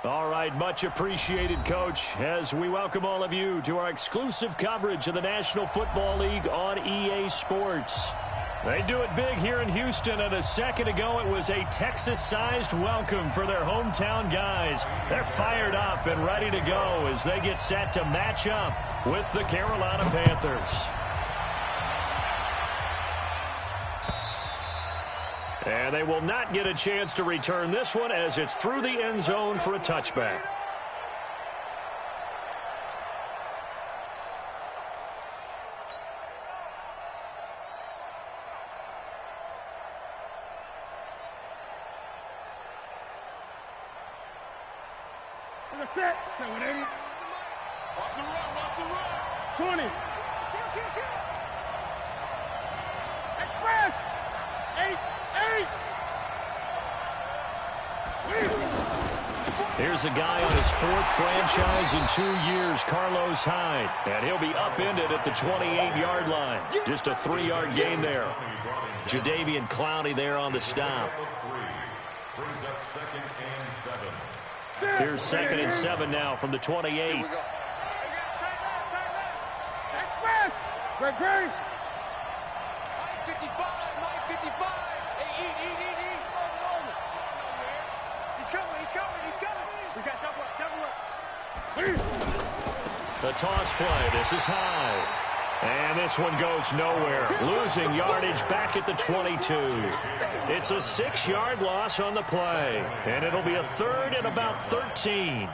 All right, much appreciated, Coach, as we welcome all of you to our exclusive coverage of the National Football League on EA Sports. They do it big here in Houston, and a second ago it was a Texas-sized welcome for their hometown guys. They're fired up and ready to go as they get set to match up with the Carolina Panthers. And they will not get a chance to return this one as it's through the end zone for a touchback. Set. 180. Watch the run. 20. Express. 8. Here's a guy on his fourth franchise in 2 years, Carlos Hyde. And he'll be upended at the 28-yard line. Just a 3-yard gain there. Jadeveon Clowney there on the stop. Brings up 2nd and 7. Here's 2nd and 7 now from the 28. Here we go. Great, great. 955. He's coming. We got double up. The toss play. This is high. And this one goes nowhere. Losing yardage back at the 22. It's a 6-yard loss on the play. And it'll be a 3rd and about 13.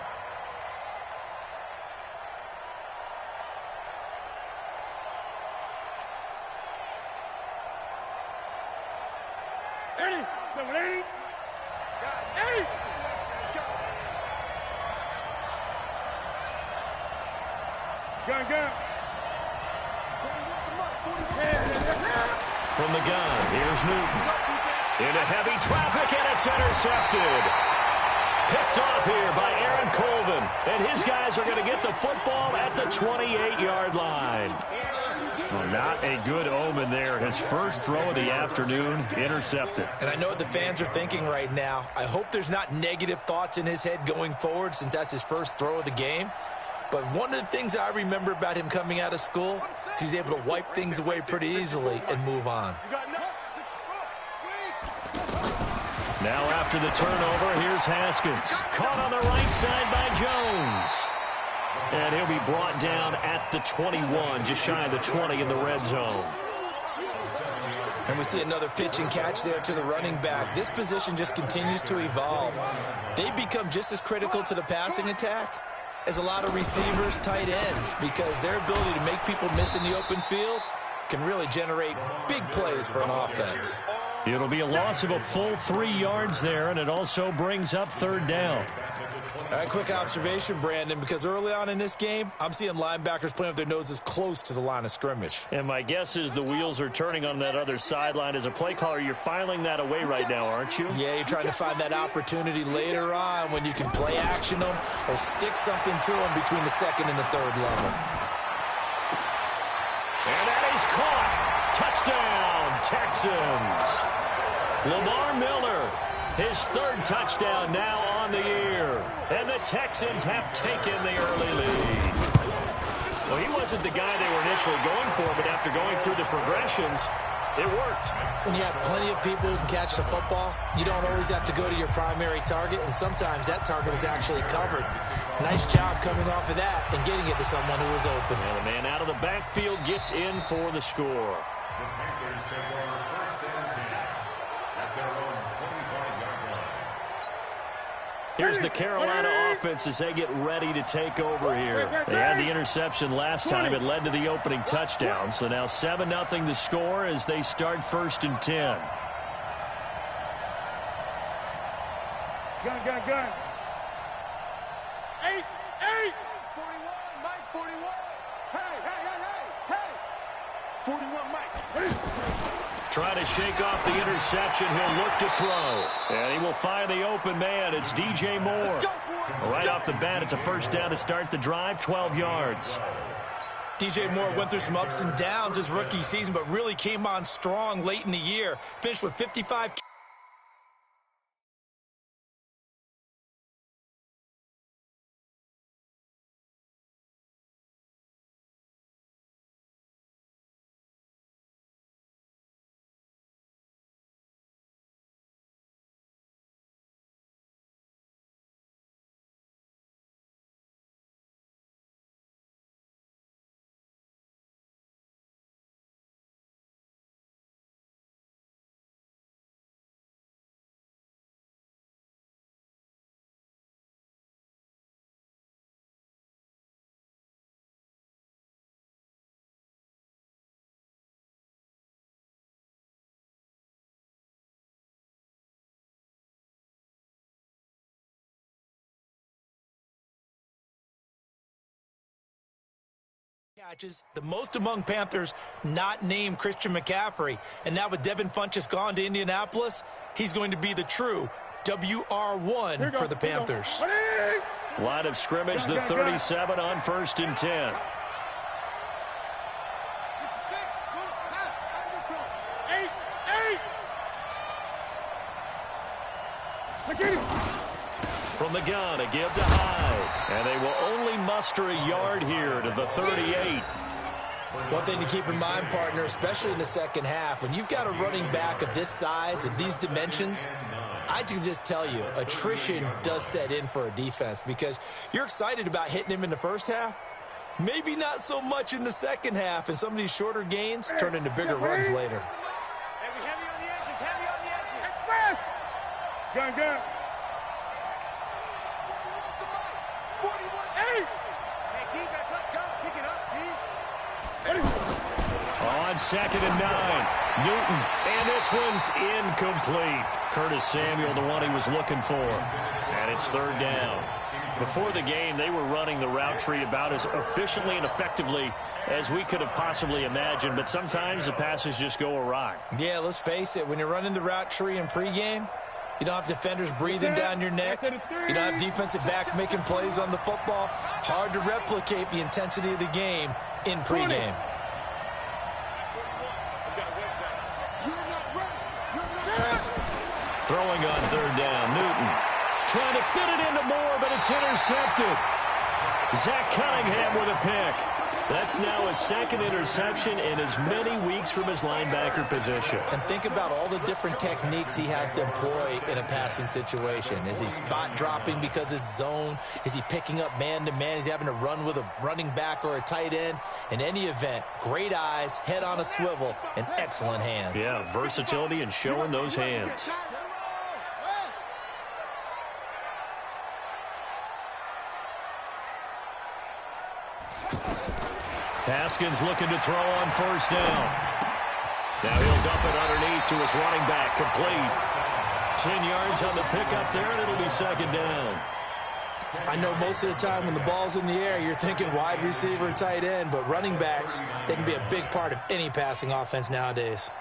From the gun, here's Newton. Into heavy traffic, and it's intercepted. Picked off here by Aaron Colvin. And his guys are going to get the football at the 28-yard line. Well, not a good omen there. His first throw of the afternoon, intercepted. And I know what the fans are thinking right now. I hope there's not negative thoughts in his head going forward since that's his first throw of the game. But one of the things I remember about him coming out of school is he's able to wipe things away pretty easily and move on. Now after the turnover, here's Haskins. Caught on the right side by Jones. And he'll be brought down at the 21, just shy of the 20 in the red zone. And we see another pitch and catch there to the running back. This position just continues to evolve. They become just as critical to the passing attack as a lot of receivers, tight ends, because their ability to make people miss in the open field can really generate big plays for an offense. It'll be a loss of a full 3 yards there, and it also brings up 3rd down. A quick observation, Brandon, because early on in this game, I'm seeing linebackers playing with their noses close to the line of scrimmage. And my guess is the wheels are turning on that other sideline. As a play caller, you're filing that away right now, aren't you? Yeah, you're trying to find that opportunity later on when you can play action them or stick something to them between the 2nd and the 3rd level. And that is caught. Touchdown, Texans. Lamar Miller, his 3rd touchdown now on the year. And the Texans have taken the early lead. Well, he wasn't the guy they were initially going for, but after going through the progressions, it worked. When you have plenty of people who can catch the football, you don't always have to go to your primary target, and sometimes that target is actually covered. Nice job coming off of that and getting it to someone who was open. And the man out of the backfield gets in for the score. The Panthers take over 1st and 10 at their own 25-yard line. Here's the Carolina offense as they get ready to take over here. They had the interception last time. It led to the opening touchdown. So now 7-0 to score as they start 1st and 10. Gun. 8. 41, Mike, 41. Hey. 41, Mike. Trying to shake off the interception. He'll look to throw. And he will find the open man. It's DJ Moore. Right off the bat, it's a first down to start the drive, 12 yards. DJ Moore went through some ups and downs his rookie season, but really came on strong late in the year. Finished with 55. Catches, the most among Panthers, not named Christian McCaffrey. And now with Devin Funchess gone to Indianapolis, he's going to be the true WR1 for the Panthers. Line of scrimmage, the 37 on 1st and 10. From the gun, a give to Hyde. And they will only muster a yard here to the 38. One thing to keep in mind, partner, especially in the second half, when you've got a running back of this size, of these dimensions, I can just tell you, attrition does set in for a defense because you're excited about hitting him in the first half. Maybe not so much in the second half, and some of these shorter gains turn into bigger runs later. Heavy on the edges, heavy on the edges. Express! Gun, gun. 41. Hey, defense, let's go. Pick it up, D. On 2nd and 9, Newton, and this one's incomplete. Curtis Samuel, the one he was looking for. And it's 3rd down. Before the game, they were running the route tree about as efficiently and effectively as we could have possibly imagined, but sometimes the passes just go awry. Yeah, let's face it, when you're running the route tree in pregame, you don't have defenders breathing down your neck. You don't have defensive backs making plays on the football. Hard to replicate the intensity of the game in pregame. Throwing on 3rd down, Newton. Trying to fit it into Moore, but it's intercepted. Zach Cunningham with a pick. That's now his 2nd interception in as many weeks from his linebacker position. And think about all the different techniques he has to employ in a passing situation. Is he spot dropping because it's zone? Is he picking up man-to-man? Is he having to run with a running back or a tight end? In any event, great eyes, head on a swivel, and excellent hands. Yeah, versatility and showing those hands. Haskins looking to throw on 1st down. Now he'll dump it underneath to his running back, complete. 10 yards on the pickup there, and it'll be 2nd down. I know most of the time when the ball's in the air, you're thinking wide receiver, tight end, but running backs, they can be a big part of any passing offense nowadays.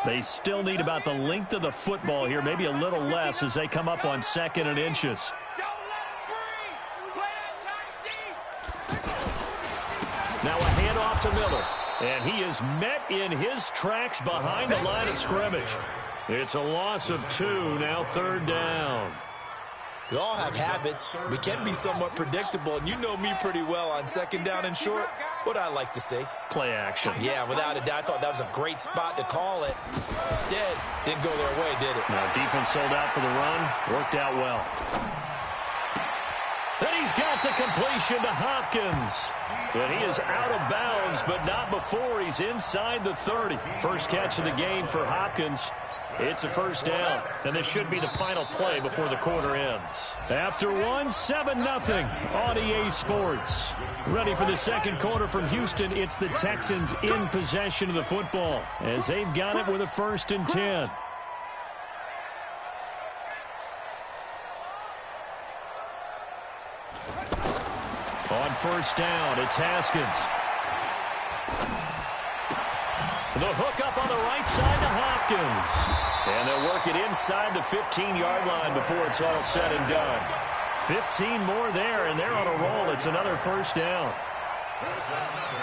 They still need about the length of the football here, maybe a little less as they come up on 2nd and inches. Now a handoff to Miller, and he is met in his tracks behind the line of scrimmage. It's a loss of 2, now 3rd down. We all have habits. We can be somewhat predictable, and you know me pretty well on 2nd down and short. What I like to see. Play action. Yeah, without a doubt. I thought that was a great spot to call it. Instead, didn't go their way, did it? Now defense sold out for the run. Worked out well. And he's got the completion to Hopkins. And he is out of bounds, but not before he's inside the 30. First catch of the game for Hopkins. It's a 1st down, and this should be the final play before the quarter ends. After 1, 7-0 on EA Sports. Ready for the 2nd quarter from Houston. It's the Texans in possession of the football as they've got it with a 1st and 10. On first down, it's Haskins. The hook up on the right side to Hopkins. And they'll work it inside the 15-yard line before it's all said and done. 15 more there, and they're on a roll. It's another first down.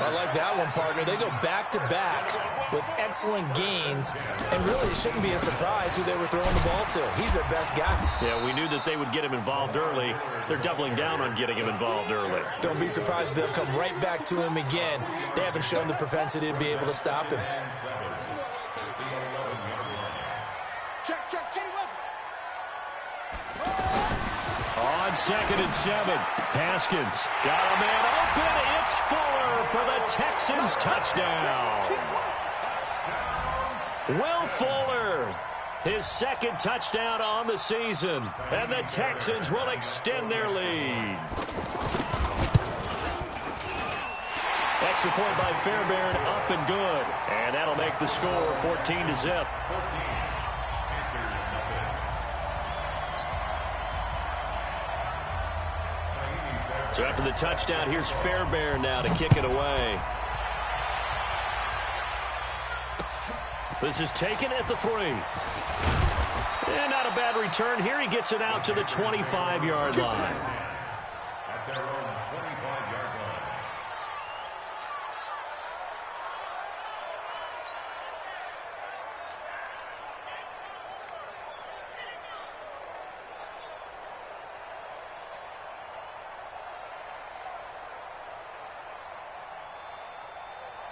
I like that one, partner. They go back-to-back with excellent gains, and really it shouldn't be a surprise who they were throwing the ball to. He's their best guy. Yeah, we knew that they would get him involved early. They're doubling down on getting him involved early. Don't be surprised they'll come right back to him again. They haven't shown the propensity to be able to stop him. Check, Cheney On 2nd and 7, Haskins got a man open. It's Fuller for the Texans touchdown. Will Fuller, his 2nd touchdown on the season, and the Texans will extend their lead. Extra point by Fairbairn, up and good, and that'll make the score 14-0. So after the touchdown, here's Fairbairn now to kick it away. This is taken at the 3. And not a bad return here. He gets it out to the 25-yard line. At their own 25-yard line.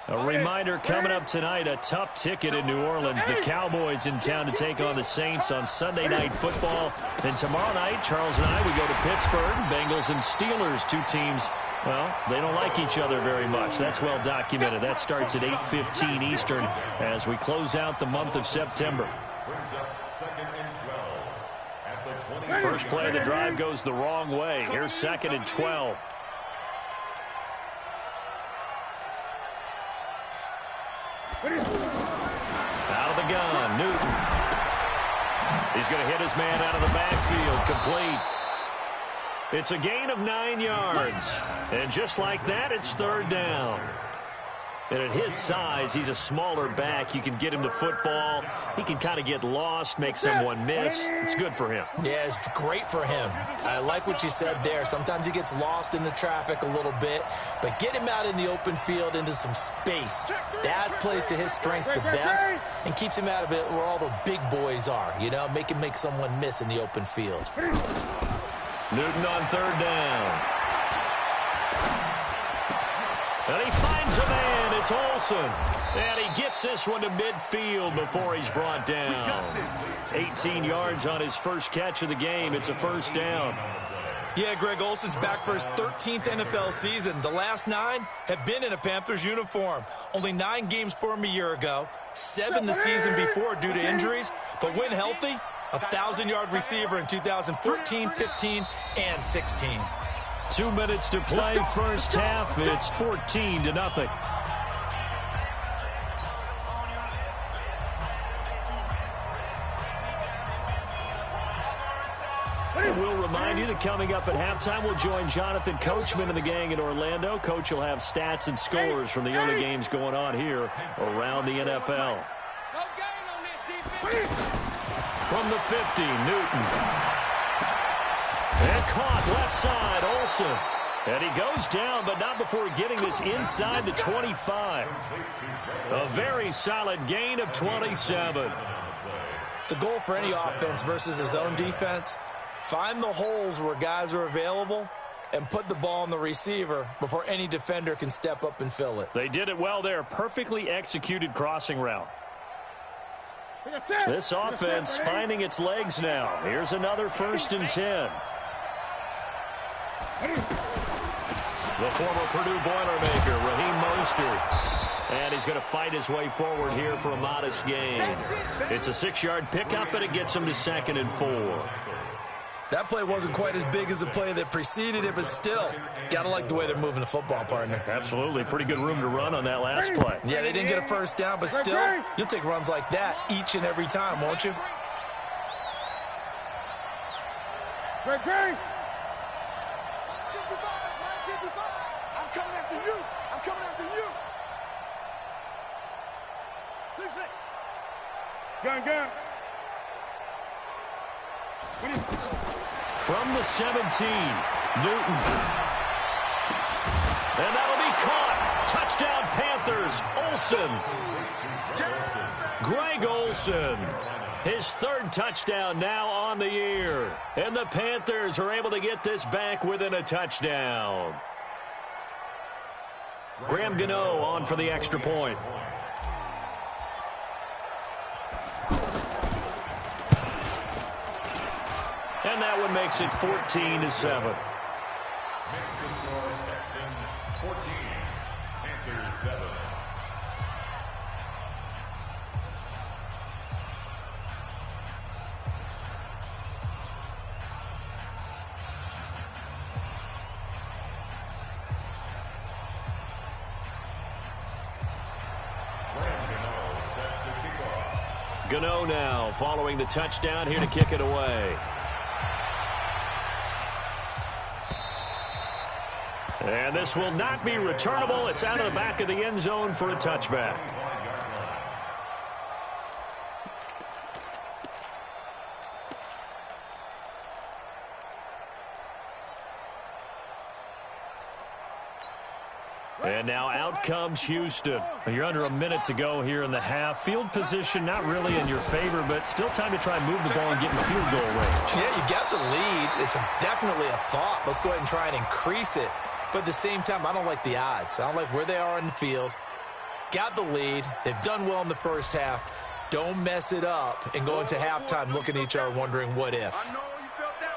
A reminder coming up tonight, a tough ticket in New Orleans. The Cowboys in town to take on the Saints on Sunday Night Football. Then tomorrow night, Charles and I, we go to Pittsburgh. Bengals and Steelers, two teams, well, they don't like each other very much. That's well documented. That starts at 8:15 Eastern as we close out the month of September. Brings up 2nd and 12 at the 20. First play of the drive goes the wrong way. Here's 2nd and 12. Out of the gun, Newton. He's going to hit his man out of the backfield, complete. It's a gain of 9 yards. And just like that, it's 3rd down. And at his size, he's a smaller back. You can get him to football. He can kind of get lost, make someone miss. It's good for him. Yeah, it's great for him. I like what you said there. Sometimes he gets lost in the traffic a little bit, but get him out in the open field into some space. That plays to his strengths the best and keeps him out of it where all the big boys are, you know, make him make someone miss in the open field. Newton on 3rd down. And he finds a man. It's Olsen. And he gets this one to midfield before he's brought down. 18 yards on his first catch of the game. It's a first down. Yeah, Greg Olsen's back for his 13th NFL season. The last 9 have been in a Panthers uniform. Only 9 games for him a year ago, 7 the season before due to injuries. But when healthy, a 1,000-yard receiver in 2014, 15, and 16. 2 minutes to play first half. It's 14-0. We'll remind you that coming up at halftime, we'll join Jonathan Coachman and the gang in Orlando. Coach will have stats and scores from the early games going on here around the NFL. No gain on this defense. From the 50, Newton. And caught left side, Olsen. And he goes down, but not before getting this inside the 25. A very solid gain of 27. The goal for any offense versus his own defense, find the holes where guys are available and put the ball on the receiver before any defender can step up and fill it. They did it well there. Perfectly executed crossing route. This offense finding its legs now. Here's another 1st and 10. The former Purdue Boilermaker, Raheem Mostert. And he's going to fight his way forward here for a modest gain. It's a 6-yard pickup, and it gets him to 2nd and 4. That play wasn't quite as big as the play that preceded it, but still, got to like the way they're moving the football, partner. Absolutely. Pretty good room to run on that last play. Yeah, they didn't get a first down, but still, you'll take runs like that each and every time, won't you? Great. after you. I'm coming after you. Gun. From the 17, Newton. And that'll be caught. Touchdown, Panthers. Olsen. Greg Olsen. His third touchdown now on the year. And the Panthers are able to get this back within a touchdown. Graham Gano on for the extra point. And that one makes it 14-7. Makes the score Texans 14, Panthers 7. Gano now following the touchdown here to kick it away. And this will not be returnable. It's out of the back of the end zone for a touchback. And now out comes Houston. You're under a minute to go here in the half. Field position not really in your favor, but still time to try and move the ball and get in field goal range. Yeah, you got the lead. It's definitely a thought. Let's go ahead and try and increase it. But at the same time, I don't like the odds. I don't like where they are in the field. Got the lead. They've done well in the first half. Don't mess it up and go into halftime looking at each other wondering what if. I know you felt that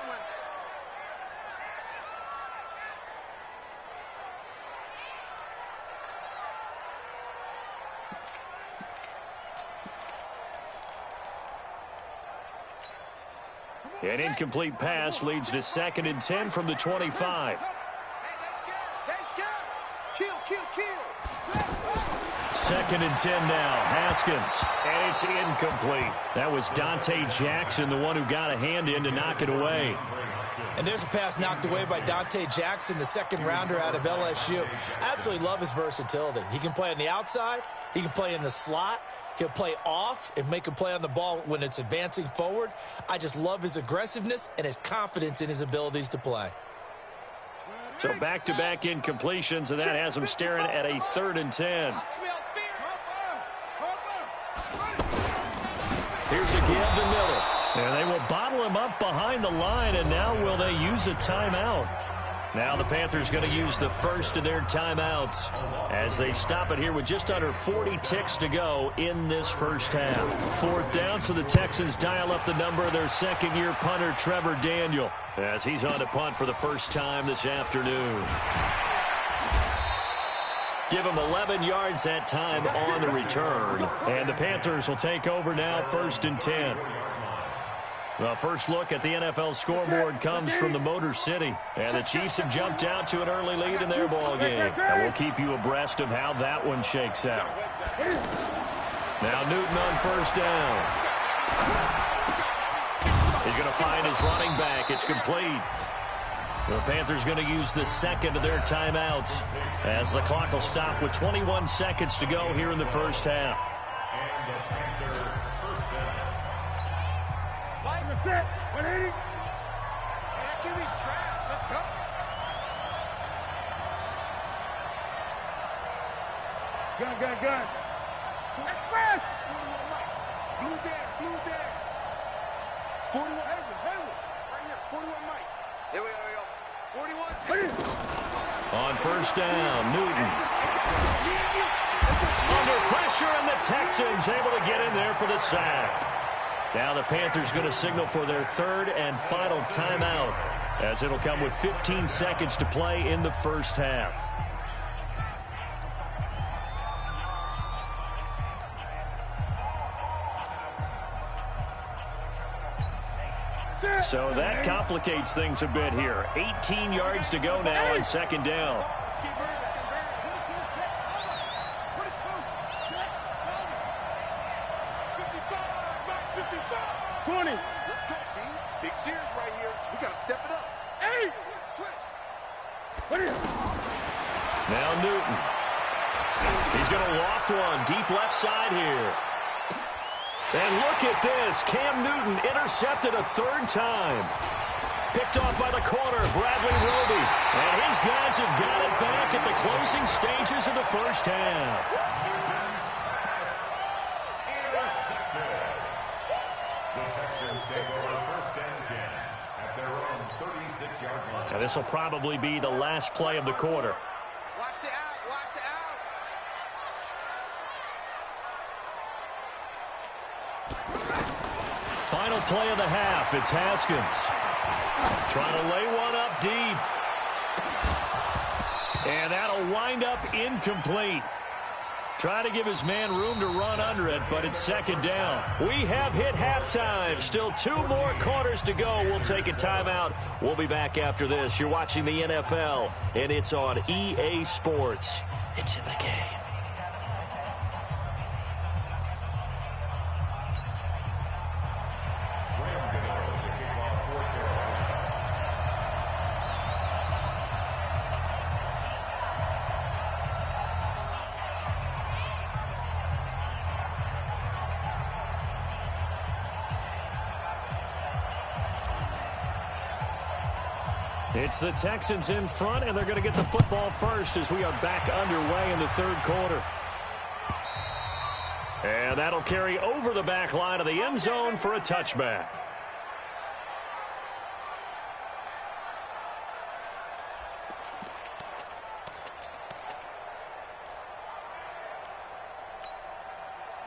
one. An incomplete pass leads to 2nd and 10 from the 25. Second and 10 now. Haskins. And it's incomplete. That was Dante Jackson, the one who got a hand in to knock it away. And there's a pass knocked away by Dante Jackson, the second rounder out of LSU. Absolutely love his versatility. He can play on the outside. He can play in the slot. He'll play off and make a play on the ball when it's advancing forward. I just love his aggressiveness and his confidence in his abilities to play. So back-to-back incompletions, and that has him staring at a 3rd and 10. Here's a give to Miller. And they will bottle him up behind the line, and now will they use a timeout? Now the Panthers going to use the first of their timeouts as they stop it here with just under 40 ticks to go in this first half. 4th down, so the Texans dial up the number of their second-year punter, Trevor Daniel, as he's on to punt for the first time this afternoon. Give him 11 yards that time on the return. And the Panthers will take over now, 1st and 10. The first look at the NFL scoreboard comes from the Motor City. And the Chiefs have jumped out to an early lead in their ball game. And we'll keep you abreast of how that one shakes out. Now Newton on 1st down. He's going to find his running back. It's complete. The Panthers going to use the second of their timeouts as the clock will stop with 21 seconds to go here in the first half. And the Panther first down. 180. QB's trash. Let's go. Gun. Express. Blue there. 41. Hayward. Right here. 41 Mike. Here we go. 41. On 1st down, Newton. Under pressure, and the Texans able to get in there for the sack. Now the Panthers going to signal for their 3rd and final timeout, as it'll come with 15 seconds to play in the first half. So that complicates things a bit here. 18 yards to go now on 2nd down. 20. Let's go, B. Big series right here. We got to step it up. Hey! Switch. What is it? Now Newton. He's going to loft one deep left side here. And look at this. Cam Newton intercepted a third time. Picked off by the corner, Bradley Roby. And his guys have got it back at the closing stages of the first half. The Texans take over first and 10 at their own 36-yard line. And this will probably be the last play of the quarter. Watch the out. Watch the out. Final play of the half. It's Haskins. Trying to lay one up deep. And that'll wind up incomplete. Trying to give his man room to run under it, but it's second down. We have hit halftime. Still 2 more quarters to go. We'll take a timeout. We'll be back after this. You're watching the NFL, and it's on EA Sports. It's in the game. It's the Texans in front, and they're going to get the football first as we are back underway in the third quarter. And that'll carry over the back line of the end zone for a touchback.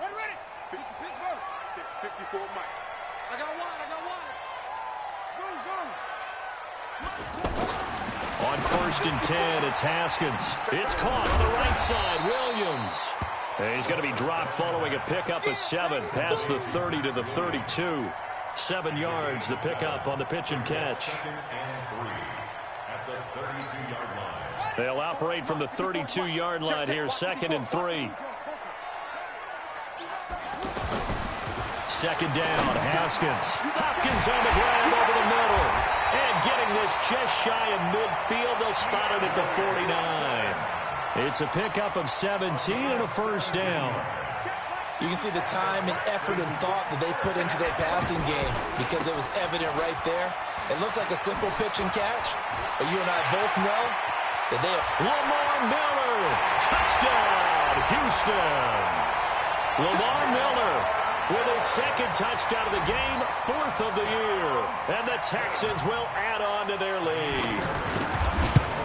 Ready. Pittsburgh. 54 Mike. I got one. Go. On first and 10, it's Haskins. It's caught on the right side. Williams. And he's going to be dropped following a pickup of 7 past the 30 to the 32. 7 yards, the pickup on the pitch and catch. Second and 3 at the 32-yard line. They'll operate from the 32-yard line here, second and 3. Second down, Haskins. Hopkins on the ground over the middle. And getting this just shy of midfield, they'll spot it at the 49. It's a pickup of 17 and a first down. You can see the time and effort and thought that they put into their passing game because it was evident right there. It looks like a simple pitch and catch, but you and I both know that they have... Lamar Miller, touchdown, Houston. Lamar Miller with his second touchdown of the game, 4th of the year. And the Texans will add on to their lead.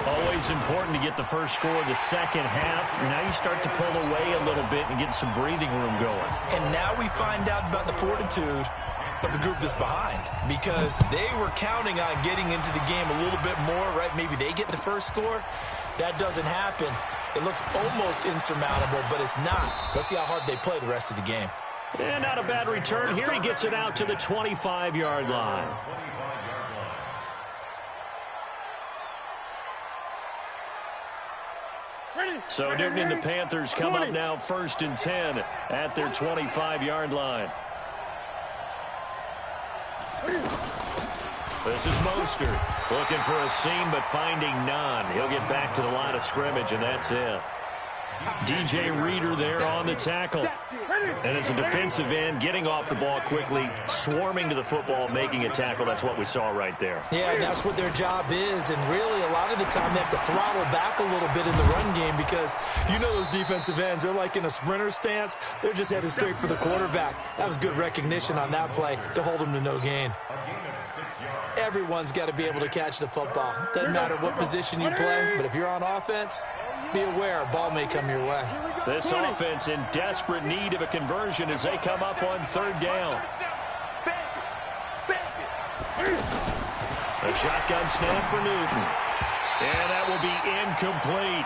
Always important to get the first score of the second half. Now you start to pull away a little bit and get some breathing room going. And now we find out about the fortitude of the group that's behind, because they were counting on getting into the game a little bit more, right? Maybe they get the first score. That doesn't happen. It looks almost insurmountable, but it's not. Let's see how hard they play the rest of the game. And not a bad return here. He gets it out to the 25-yard line. So Newton and the Panthers come up now first and 10 at their 25-yard line. This is Mostert looking for a seam but finding none. He'll get back to the line of scrimmage, and that's it. DJ Reader there on the tackle. And as a defensive end, getting off the ball quickly, swarming to the football, making a tackle. That's what we saw right there. Yeah, that's what their job is. And really, a lot of the time, they have to throttle back a little bit in the run game because you know those defensive ends, they're like in a sprinter stance. They're just headed straight for the quarterback. That was good recognition on that play to hold them to no gain. Everyone's got to be able to catch the football. Doesn't matter what position you play, but if you're on offense, be aware a ball may come your way. This offense in desperate need of a conversion as they come up on third down. A shotgun snap for Newton. And that will be incomplete.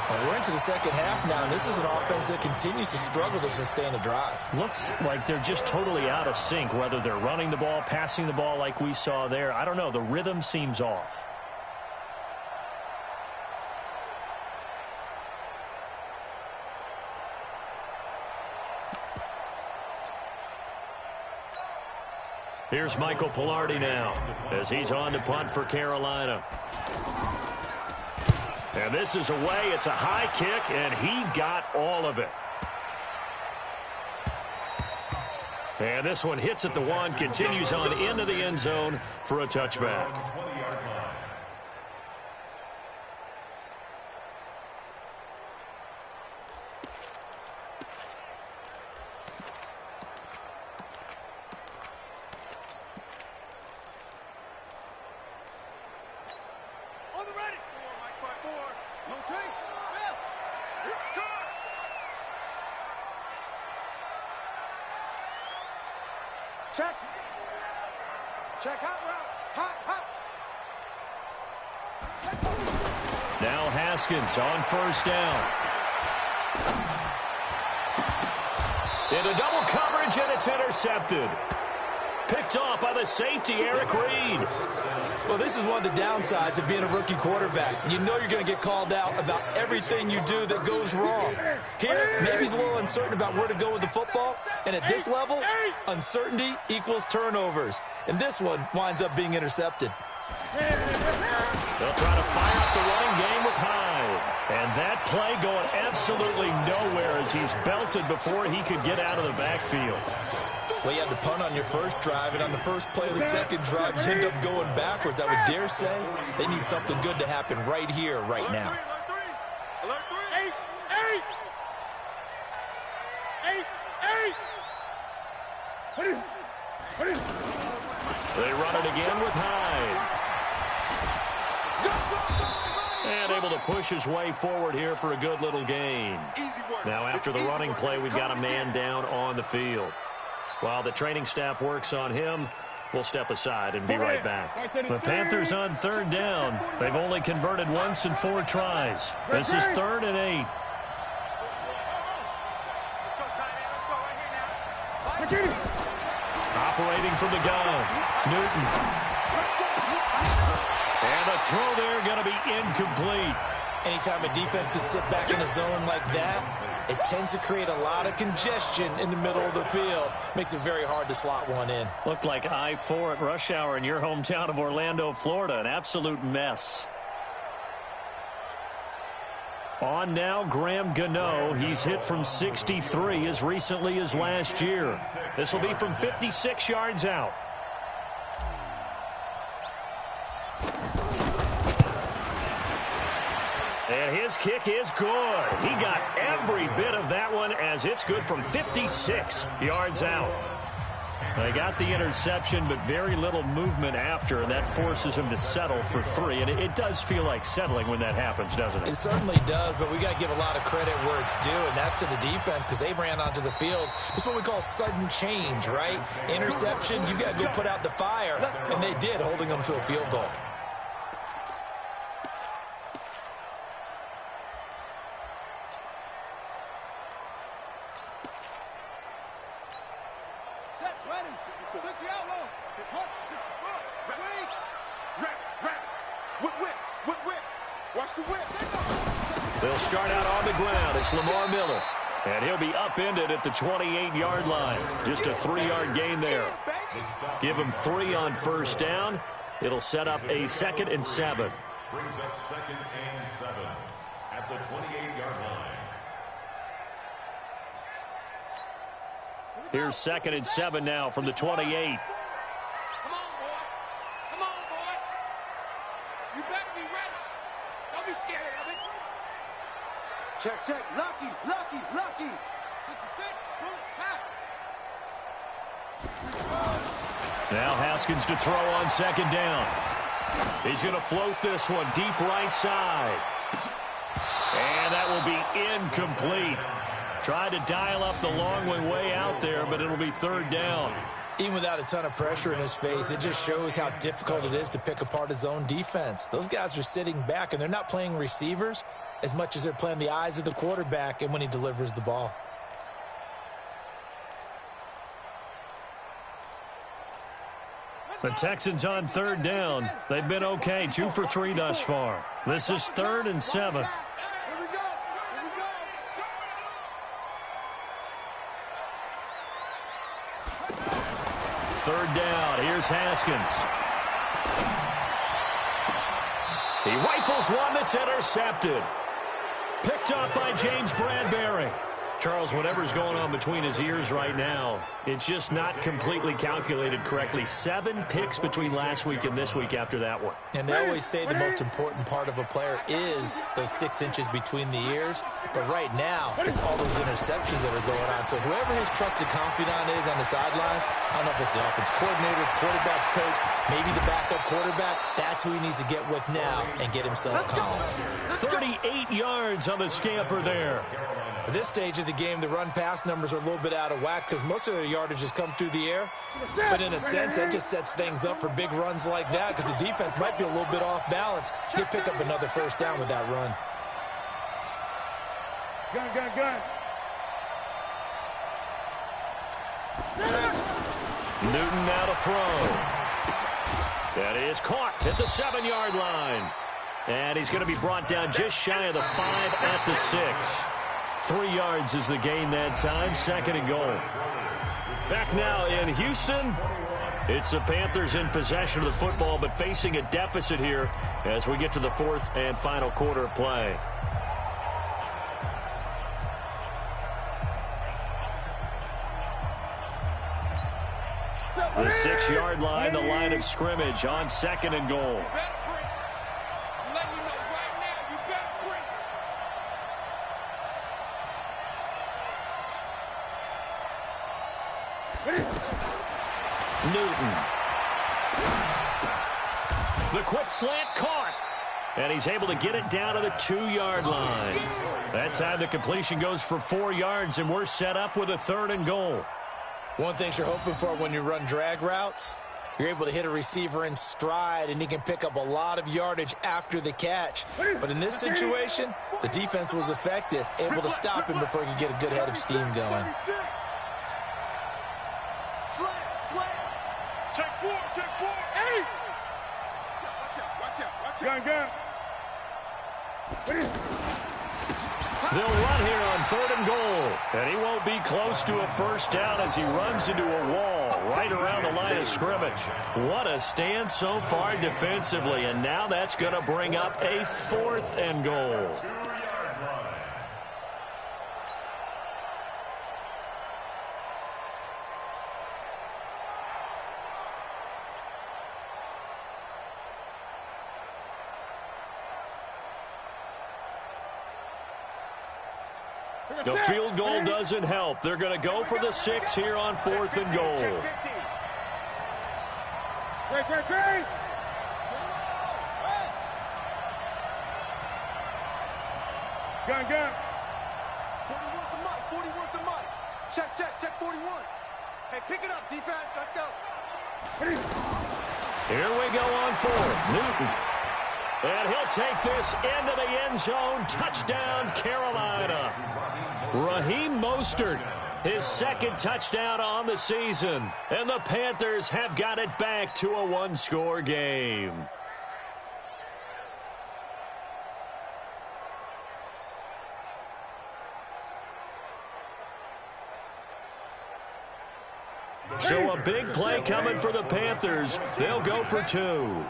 And we're into the second half now, and this is an offense that continues to struggle to sustain a drive. Looks like they're just totally out of sync, whether they're running the ball, passing the ball like we saw there. I don't know. The rhythm seems off. Here's Michael Pilardi now as he's on to punt for Carolina. And And this is away. It's a high kick, and he got all of it. And this one hits at the one, continues on into the end zone for a touchback. Check. Check hot route. Hot, hot. Now Haskins on first down. Into double coverage, and it's intercepted. Picked off by the safety, Eric Reed. Well, this is one of the downsides of being a rookie quarterback. You know you're going to get called out about everything you do that goes wrong. Here, maybe he's a little uncertain about where to go with the football. And at this level, uncertainty equals turnovers. And this one winds up being intercepted. They'll try to fire up the running game with Hyde. And that play going absolutely nowhere as he's belted before he could get out of the backfield. Well, you had to punt on your first drive, and on the first play of the second drive, you end up going backwards. I would dare say they need something good to happen right here, right now. Alert three. Eight. They run it again with Hyde. And able to push his way forward here for a good little gain. Now after the running play, we've got a man down on the field. While the training staff works on him, we'll step aside and be right back. The Panthers on third down. They've only converted once in 4 tries. This is 3rd and 8. Operating from the gun, Newton. And the throw there going to be incomplete. Anytime a defense can sit back in a zone like that, it tends to create a lot of congestion in the middle of the field. Makes it very hard to slot one in. Looked like I-4 at rush hour in your hometown of Orlando, Florida. An absolute mess. On now, Graham Gano. He's hit from 63 as recently as last year. This will be from 56 yards out. And his kick is good. He got every bit of that one as it's good from 56 yards out. They got the interception, but very little movement after, and that forces him to settle for 3. And it does feel like settling when that happens, doesn't it? It certainly does, but we got to give a lot of credit where it's due, and that's to the defense because they ran onto the field. It's what we call sudden change, right? Interception, you got to go put out the fire, and they did, holding them to a field goal. They'll start out on the ground. It's Lamar Miller. And he'll be upended at the 28-yard line. Just a 3-yard gain there. Give him 3 on first down. It'll set up a 2nd and 7. Brings up 2nd and 7 at the 28-yard line. Here's 2nd and 7 now from the 28. Come on, boy. Come on, boy. You better be ready. Don't be scared of it. Check, check. Lucky. 66. Bullet tap. Now Haskins to throw on 2nd down. He's going to float this one deep right side. And that will be incomplete. Tried to dial up the long way out there, but it'll be 3rd down. Even without a ton of pressure in his face, it just shows how difficult it is to pick apart his own defense. Those guys are sitting back, and they're not playing receivers as much as they're playing the eyes of the quarterback and when he delivers the ball. The Texans on 3rd down. They've been okay, 2 for 3 thus far. This is 3rd and 7. Here we go. 3rd down. Here's Haskins. He rifles one that's intercepted. Picked up by James Bradbury. Charles, whatever's going on between his ears right now, it's just not completely calculated correctly. 7 picks between last week and this week after that one. And they always say the most important part of a player is those 6 inches between the ears. But right now, it's all those interceptions that are going on. So whoever his trusted confidant is on the sidelines, I don't know if it's the offense coordinator, the quarterback's coach, maybe the backup quarterback, that's who he needs to get with now and get himself calm. 38 yards on the scamper there. At this stage of the game, the run-pass numbers are a little bit out of whack because most of their yardage has come through the air. But in a sense, that just sets things up for big runs like that because the defense might be a little bit off balance. He'll pick up another first down with that run. Gun. Newton now to throw. That is caught at the 7-yard line. And he's going to be brought down just shy of the 5 at the 6. 3 yards is the gain that time. 2nd and goal. Back now in Houston. It's the Panthers in possession of the football, but facing a deficit here as we get to the 4th and final quarter of play. The 6-yard line, the line of scrimmage on 2nd and goal. Newton. The quick slant caught. And he's able to get it down to the 2-yard line. That time the completion goes for 4 yards, and we're set up with a 3rd and goal. One thing you're hoping for when you run drag routes, you're able to hit a receiver in stride, and he can pick up a lot of yardage after the catch. But in this situation, the defense was effective, able to stop him before he could get a good head of steam going. Check 4. Hey! Watch out. They'll run here on 3rd and goal. And he won't be close to a first down as he runs into a wall right around the line of scrimmage. What a stand so far defensively. And now that's going to bring up a 4th and goal. The field goal doesn't help. They're going to go for the 6 here on 4th and goal. Great. Gun. 41's the mic. Check 41. Hey, pick it up, defense. Let's go. Here we go on 4th. Newton. And he'll take this into the end zone. Touchdown, Carolina. Raheem Mostert, his 2nd touchdown on the season. And the Panthers have got it back to a 1-score game. So a big play coming for the Panthers. They'll go for 2.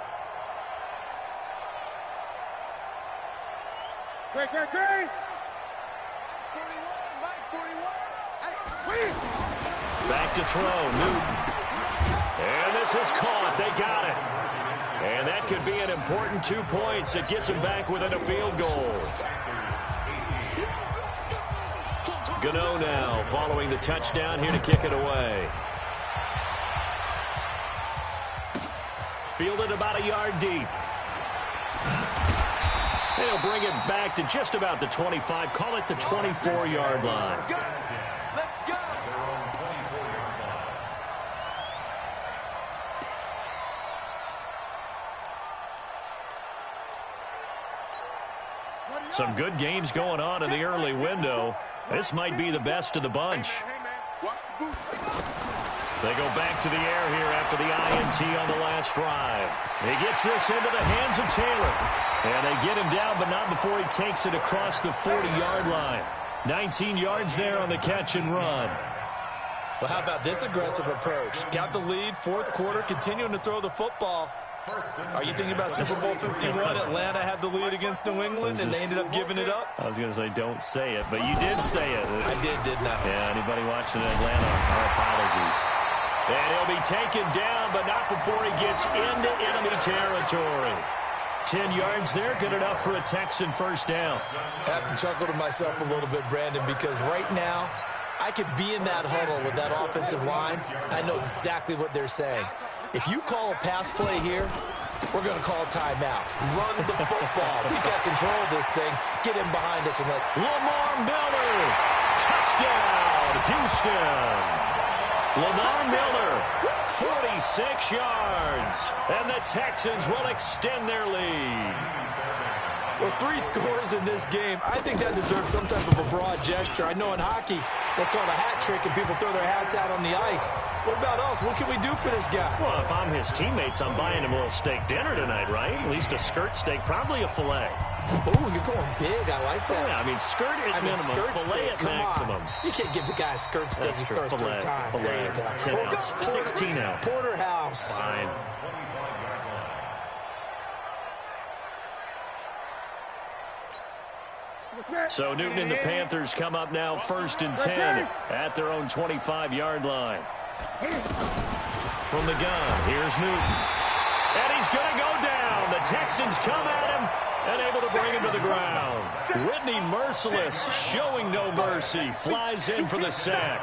Great. 41. Back to throw, Newton. And this is caught. They got it. And that could be an important 2 points. It gets them back within a field goal. Gano now following the touchdown here to kick it away. Fielded about a yard deep. They'll bring it back to just about the 25. Call it the 24-yard line. Let's go. Some good games going on in the early window. This might be the best of the bunch. They go back to the air here after the INT on the last drive. He gets this into the hands of Taylor. And they get him down, but not before he takes it across the 40-yard line. 19 yards there on the catch and run. Well, how about this aggressive approach? Got the lead, 4th quarter, continuing to throw the football. Are you thinking about Super Bowl 51? Atlanta had the lead against New England, and they ended up giving it up? I was going to say don't say it, but you did say it. I did, didn't I? Yeah, anybody watching Atlanta, our apologies. And he'll be taken down, but not before he gets into enemy territory. 10 yards there, good enough for a Texan first down. I have to chuckle to myself a little bit, Brandon, because right now, I could be in that huddle with that offensive line. I know exactly what they're saying. If you call a pass play here, we're going to call a timeout. Run the football. We've got control of this thing. Get him behind us and let Lamar Miller. Touchdown, Houston. Lamar Miller, 46 yards. And the Texans will extend their lead. Well, 3 scores in this game. I think that deserves some type of a broad gesture. I know in hockey, that's called a hat trick, and people throw their hats out on the ice. What about us? What can we do for this guy? Well, if I'm his teammates, I'm buying him a little steak dinner tonight, right? At least a skirt steak, probably a filet. Oh, you're going big. I like that. Yeah, I mean, skirt at minimum, skirt filet steak. at maximum. You can't give the guy a skirt steak. He scores 3 times. There you go. 10 ounce, 16 ounce. Porterhouse. Fine. So Newton and the Panthers come up now 1st and 10 at their own 25-yard line. From the gun, here's Newton. And he's going to go down. The Texans come at him and able to bring him to the ground. Whitney Merciless, showing no mercy, flies in for the sack.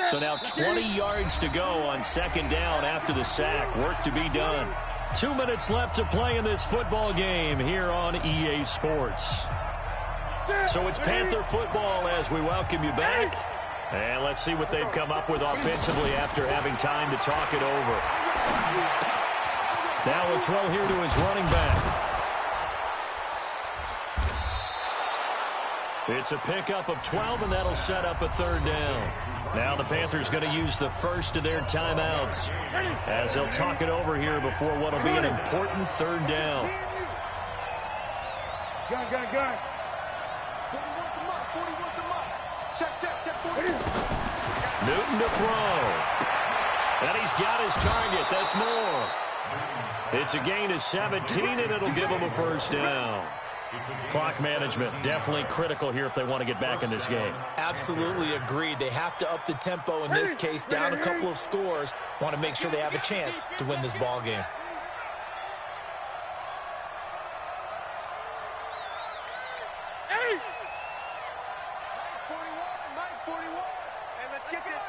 So now 20 yards to go on 2nd down after the sack. Work to be done. 2 minutes left to play in this football game here on EA Sports. So it's Panther football as we welcome you back. And let's see what they've come up with offensively after having time to talk it over. Now we'll throw here to his running back. It's a pickup of 12, and that'll set up a 3rd down. Now the Panthers going to use the first of their timeouts as they'll talk it over here before what will be an important 3rd down. Gun. 41 to mark. 41 to mark. Check. 40. Newton to throw. And he's got his target. That's more. It's a gain of 17, and it'll give him a 1st down. Clock management definitely critical here if they want to get back in this game. Absolutely agreed. They have to up the tempo in this case, down a couple of scores. Want to make sure they have a chance to win this ball game. Hey! 41. Hey, let's get this.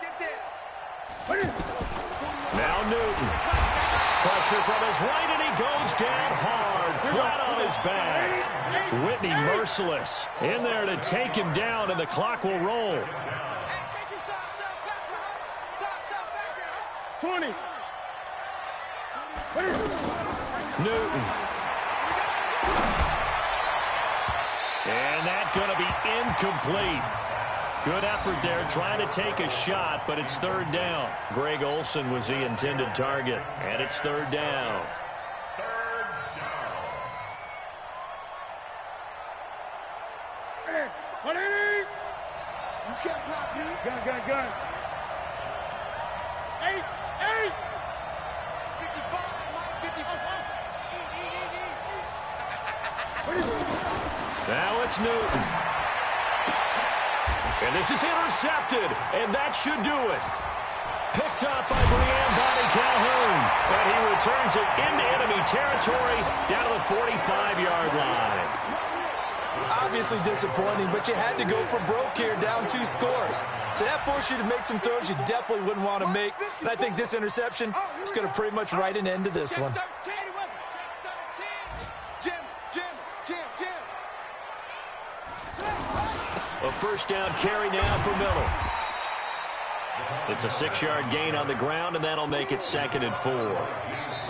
Now Newton. Pressure from his right, and he goes down hard, flat on his back. Whitney Merciless in there to take him down, and the clock will roll. Hey, take your shots out back there. 20. Newton. And that's going to be incomplete. Good effort there, trying to take a shot, but it's 3rd down. Greg Olsen was the intended target, and it's 3rd down. You can't block me. Gun. 8. 55, Mike, 55. Now it's Newton. And this is intercepted, and that should do it. Picked up by Brian Bonnie Calhoun, and he returns it into enemy territory down to the 45-yard line. Obviously disappointing, but you had to go for broke here, down 2 scores. So that forced you to make some throws you definitely wouldn't want to make. And I think this interception is going to pretty much write an end to this one. Jim. A 1st down carry now for Miller. It's a 6-yard gain on the ground, and that'll make it 2nd and 4.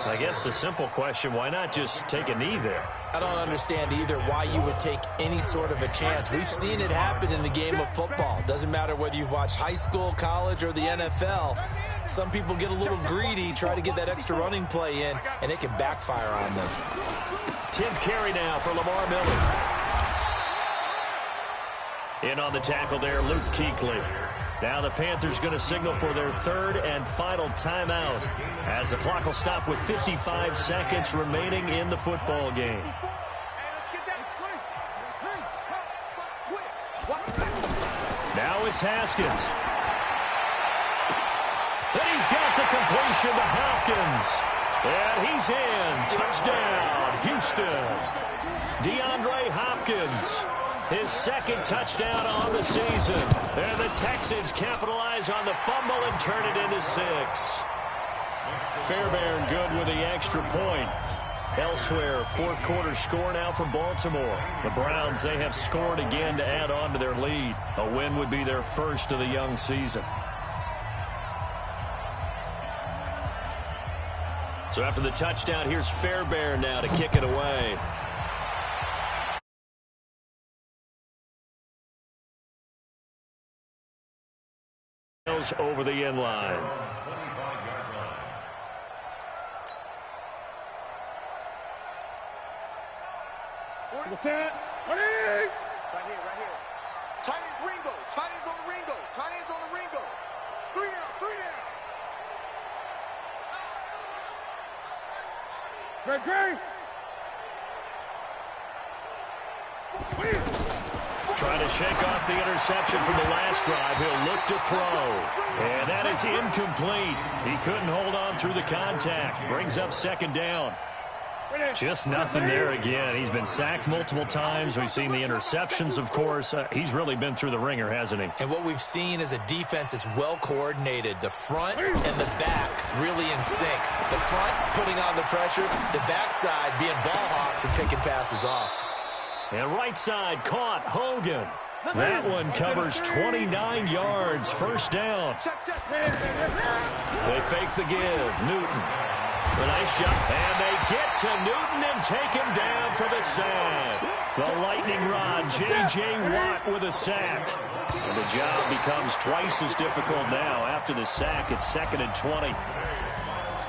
I guess the simple question, why not just take a knee there? I don't understand either why you would take any sort of a chance. We've seen it happen in the game of football. Doesn't matter whether you've watched high school, college, or the NFL. Some people get a little greedy, try to get that extra running play in, and it can backfire on them. 10th carry now for Lamar Miller. In on the tackle there, Luke Kuechly. Now the Panthers going to signal for their third and final timeout as the clock will stop with 55 seconds remaining in the football game. Now it's Haskins. And he's got the completion to Hopkins. And he's in. Touchdown, Houston. DeAndre Hopkins, his second touchdown on the season. And the Texans capitalize on the fumble and turn it into 6. Fairbairn good with the extra point. Elsewhere, fourth quarter score now for Baltimore. The Browns, they have scored again to add on to their lead. A win would be their first of the young season. So after the touchdown, here's Fairbairn now to kick it away. Over the end line. What's that? Right here, right here. Tight ends Ringo. Tight ends on the Ringo. Tight ends on the Ringo. 3 down, 3 down. Great. Trying to shake off the interception from the last drive. He'll look to throw. And that is incomplete. He couldn't hold on through the contact. Brings up second down. Just nothing there again. He's been sacked multiple times. We've seen the interceptions, of course. He's really been through the ringer, hasn't he? And what we've seen is a defense that's well coordinated. The front and the back really in sync. The front putting on the pressure. The backside being ball hawks and picking passes off. And right side caught Hogan. That one covers 29 yards. First down. They fake the give. Newton. A nice shot. And they get to Newton and take him down for the sack. The lightning rod, J.J. Watt with a sack. And the job becomes twice as difficult now. After the sack, it's 2nd and 20.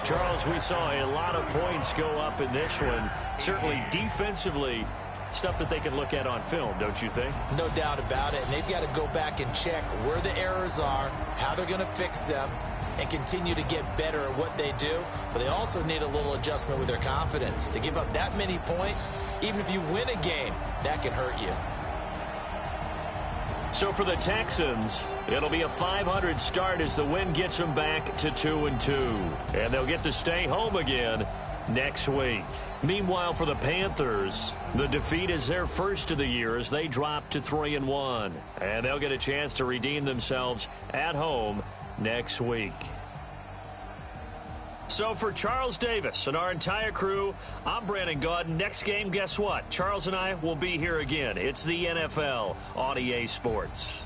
Charles, we saw a lot of points go up in this one. Certainly defensively, stuff that they can look at on film, don't you think? No doubt about it. And they've got to go back and check where the errors are, how they're going to fix them, and continue to get better at what they do. But they also need a little adjustment with their confidence. To give up that many points, even if you win a game, that can hurt you. So for the Texans, it'll be a 500 start as the win gets them back to 2-2. And they'll get to stay home again next week. Meanwhile, for the Panthers, the defeat is their first of the year as they drop to 3-1. And they'll get a chance to redeem themselves at home next week. So for Charles Davis and our entire crew, I'm Brandon Gaudin. Next game, guess what? Charles and I will be here again. It's the NFL on EA Sports.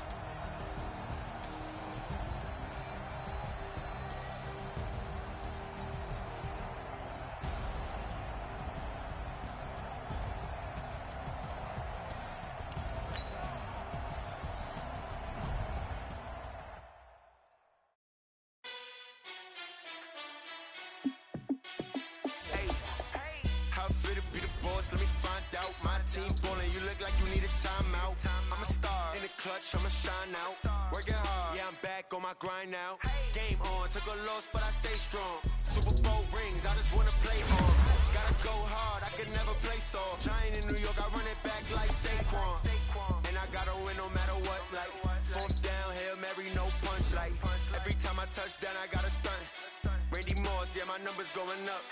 I'ma shine out, working hard, yeah, I'm back on my grind now. Game on, took a loss, but I stay strong. Super Bowl rings, I just wanna play on. Gotta go hard, I can never play soft. Giant in New York, I run it back like Saquon. And I gotta win no matter what, like 4th down, Hail Mary, no punch, like every time I touch down, I gotta stunt. Randy Moss, yeah, my numbers going up.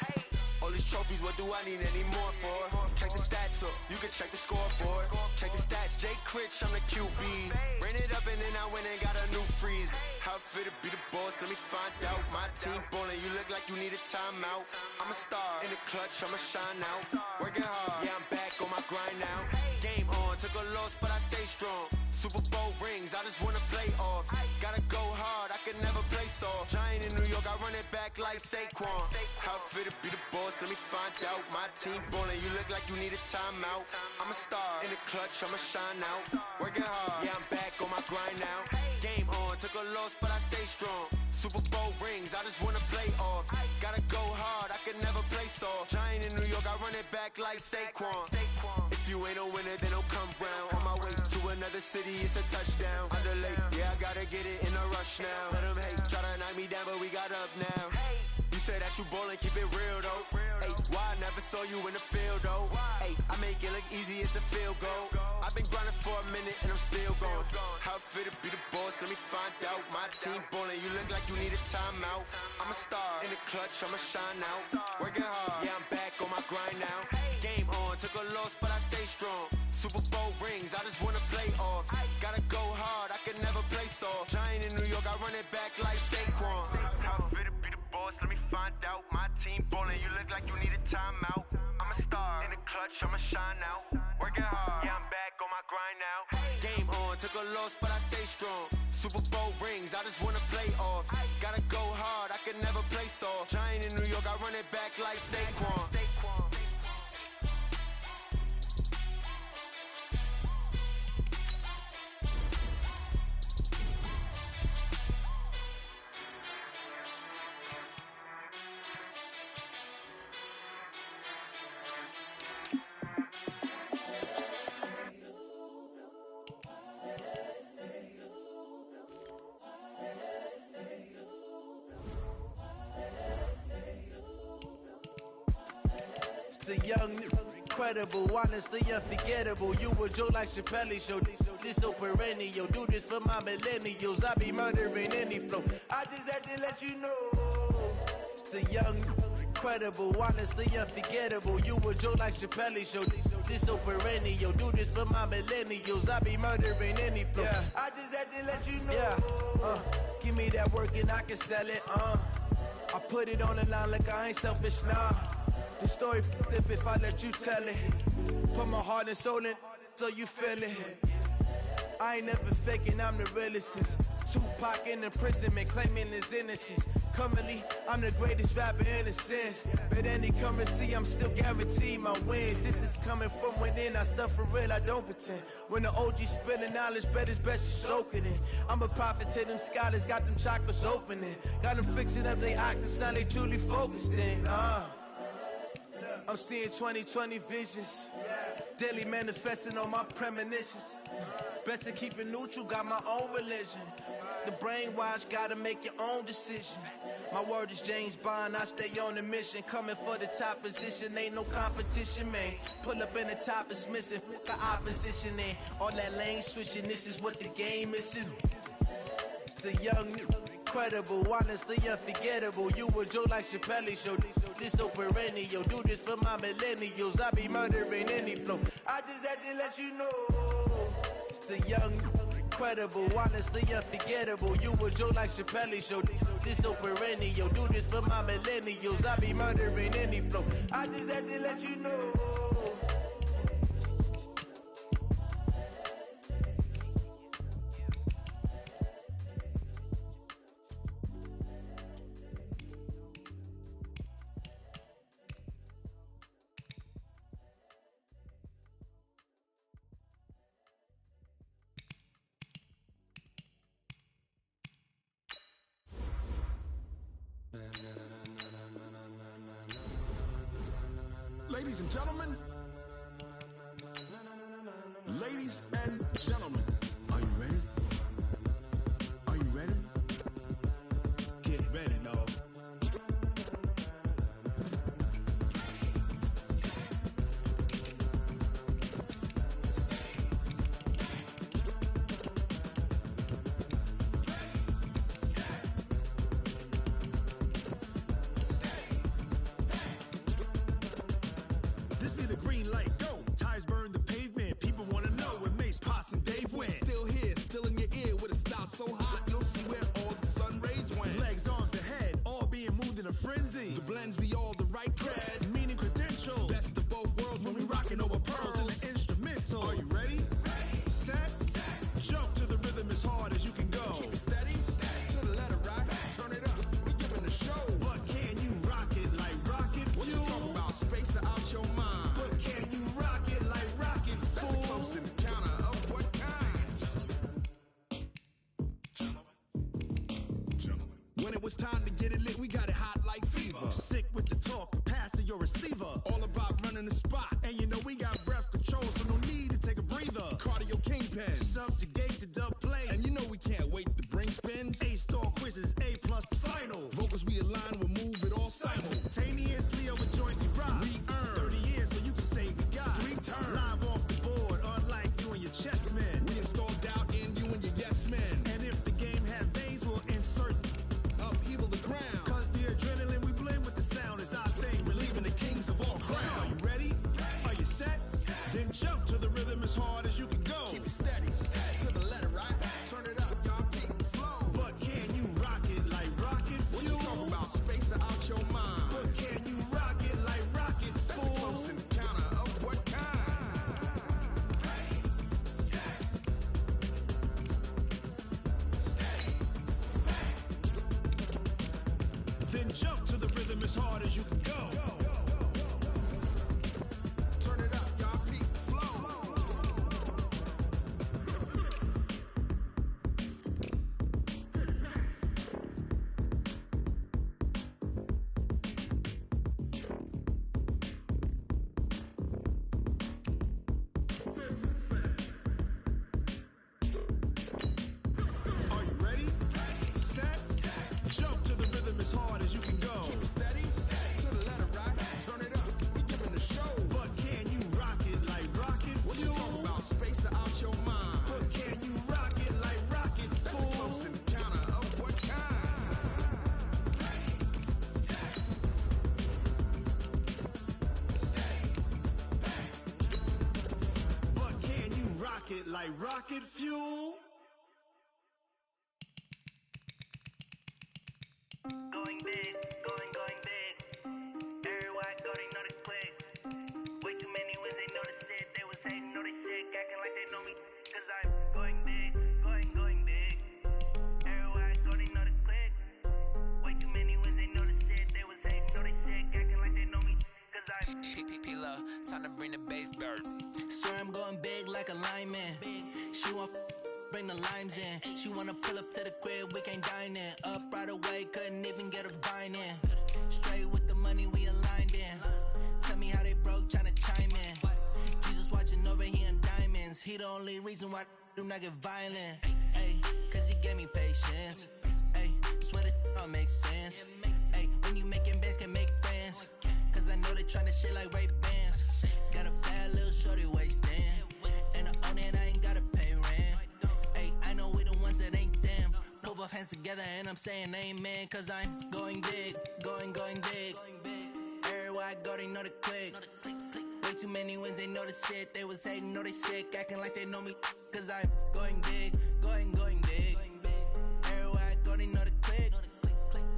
All these trophies, what do I need any more for? Check the stats up, you can check the scoreboard. Check the stats, Jay Critch, I'm the QB. Ran it up and then I went and got a new freeze. How it feel to be the boss, let me find out. My team ballin', you look like you need a timeout. I'm a star, in the clutch, I'ma shine out. Working hard, yeah, I'm back on my grind now. Game on, took a loss, but I stay strong. Super Bowl rings, I just wanna play off. Gotta go hard, I can never play soft. Giant in New York, I run it back like Saquon. How it feel to be the boss, let me find out. My team ballin', you look like you need a timeout. I'm a star, in the clutch, I'ma shine out. Working hard, yeah, I'm back on my grind now. Game on, took a loss, but I stay strong. Super Bowl rings, I just wanna play off. Gotta go hard, I can never play soft. Giant in New York, I run it back like Saquon. If you ain't a winner, then don't come round. On my way to another city, it's a touchdown. Underlay, yeah, I gotta get it in a rush now. Let them hate, try to knock me down, but we got up now. You say that you ballin', keep it real though. Hey, why I never saw you in the field though? Hey, I make it look easy, it's a field goal. I've been grinding for a minute and I'm still going. How it feel to be the boss? Let me find out. My team ballin', you look like you need a timeout. I'm a star in the clutch, I'ma shine out. Working hard, yeah, I'm back on my grind now. Game on, took a loss, but I stay strong. Super Bowl rings, I just wanna play off. Gotta go hard, I can never play soft. Giant in New York, I run it back like Saquon. How it feel to be the boss? Let me find out. My team ballin', you look like you need a timeout. I'm a star in the clutch, I'ma shine out. Working hard, yeah, I'm back on my grind now. Game on, took a loss, but I stay strong. Super Bowl rings, I just wanna play off. Gotta go hard, I can never play soft. Giant in New York, I run it back like Saquon. The young, incredible, honestly unforgettable. You a Joe like Chappelle show. This so perennial. Do this for my millennials. I be murdering any flow. I just had to let you know. It's the young, incredible, honestly unforgettable. You a Joe like Chappelle show. This so perennial. Do this for my millennials. I be murdering any flow. Yeah. I just had to let you know. Yeah. Give me that work and I can sell it. I put it on the line like I ain't selfish, nah. The story flip if I let you tell it. Put my heart and soul in so you feel it. I ain't never faking, I'm the realest since Tupac in imprisonment, claiming his innocence. Currently, I'm the greatest rapper in a sense. But any currency, I'm still guaranteed my wins. This is coming from within, I stuff for real, I don't pretend. When the OG spilling knowledge, bet it's best you soak it in. I'm a prophet to them scholars, got them chakras opening. Got them fixing up they octaves, now they truly focused in. I'm seeing 2020 visions, daily manifesting on my premonitions. Best to keep it neutral, got my own religion. The brainwash, gotta make your own decision. My word is James Bond, I stay on the mission. Coming for the top position, ain't no competition, man. Pull up in the top is missing, fuck the opposition, and all that lane switching, this is what the game is. It's the young, incredible, honestly unforgettable. You a Joe like Chappelle show. This so perennial. Do this for my millennials. I be murdering any flow. I just had to let you know. It's the young, incredible, honestly unforgettable. You a Joe like Chappelle show. This so perennial. Do this for my millennials. I be murdering any flow. I just had to let you know. Ladies and gentlemen, are you ready? Are you ready? Get ready, dog. This be the green light, go. Tires burn the pavement. People wanna know where Mace, Poss, and Dave went. Still here, still in your ear with a style so hot, you'll see where all the sun rays went. Legs, arms, the head, all being moved in a frenzy. The blends be all the right cred, meaning credentials. Best of both worlds when we rockin' over pearls in the instrumental. Are you ready? Ready. Set. Jump to the rhythm as hard as you can go. Keep it steady. To the letter rock. Turn it up. We giving a show. But can you rock it like rocket fuel? What you talking about? Space or out your mind? But can you rock it like rockets, fool? That's a close encounter of what kind? Gentlemen. When it was time to get it lit, we got it hot like fever. Sick with the talk, passing your receiver. All about running the spot. And you know we got breath control, so no need to take a breather. Cardio kingpin, subjugate the dub play. And you know we can't wait to bring spins. Ace Then jump to the rhythm as hard as you can go. Keep it steady, to the letter, right? Turn it up, y'all, keep it flow. But can you rock it like rocket fuel? What you talking about? Space out your mind. But can you rock it like rockets, fool? That's a close encounter of what kind? Then jump to the rhythm as hard as you can go. Turn it up, y'all, peak flow. Are you ready? Set. Jump to the rhythm as hard as you can go. Keep it steady, to the letter, right? Turn it up, we giving the show. But can you rock it like rocket fuel? What you talking about? Space out your mind. But can you rock it like rockets, fool? That's a close encounter of what kind? But can you rock it like rocket fuel? Going big, going big. Everywhere I go, they know the click. Way too many wins, they know the shit. They was hating, know they sick, acting like they know me. Cause I'm going big, going big. Everywhere I go, they know the click. Way too many wins, they know the shit. They was hating, know they sick, acting like they know me. Cause I'm P-P-P-Lo, time to bring the bass bird. swear I'm going big like a lineman. She want bring the limes in. She wanna pull up to the crib, we can't dine in. Up right away, couldn't even get a vine in. Straight with the money, we aligned in. Tell me how they broke, tryna chime in. Jesus watching over here in diamonds. He the only reason why I do not get violent. Ay, cause he gave me patience. Ay, swear that all makes sense. Ay, when you making bands, can make friends. Cause I know they tryna shit like Ray-Bans. Got a bad little shorty wasting. And I own it, I ain't gotta pay rent. Ay, I know we the ones that ain't them. Pull both hands together and I'm saying amen. Cause I'm going big, going big. Everywhere I go, they know the click. Way too many wins, they know the shit. They was hating, know they sick, acting like they know me. Cause I'm going big, going big. Everywhere I go, they know the click.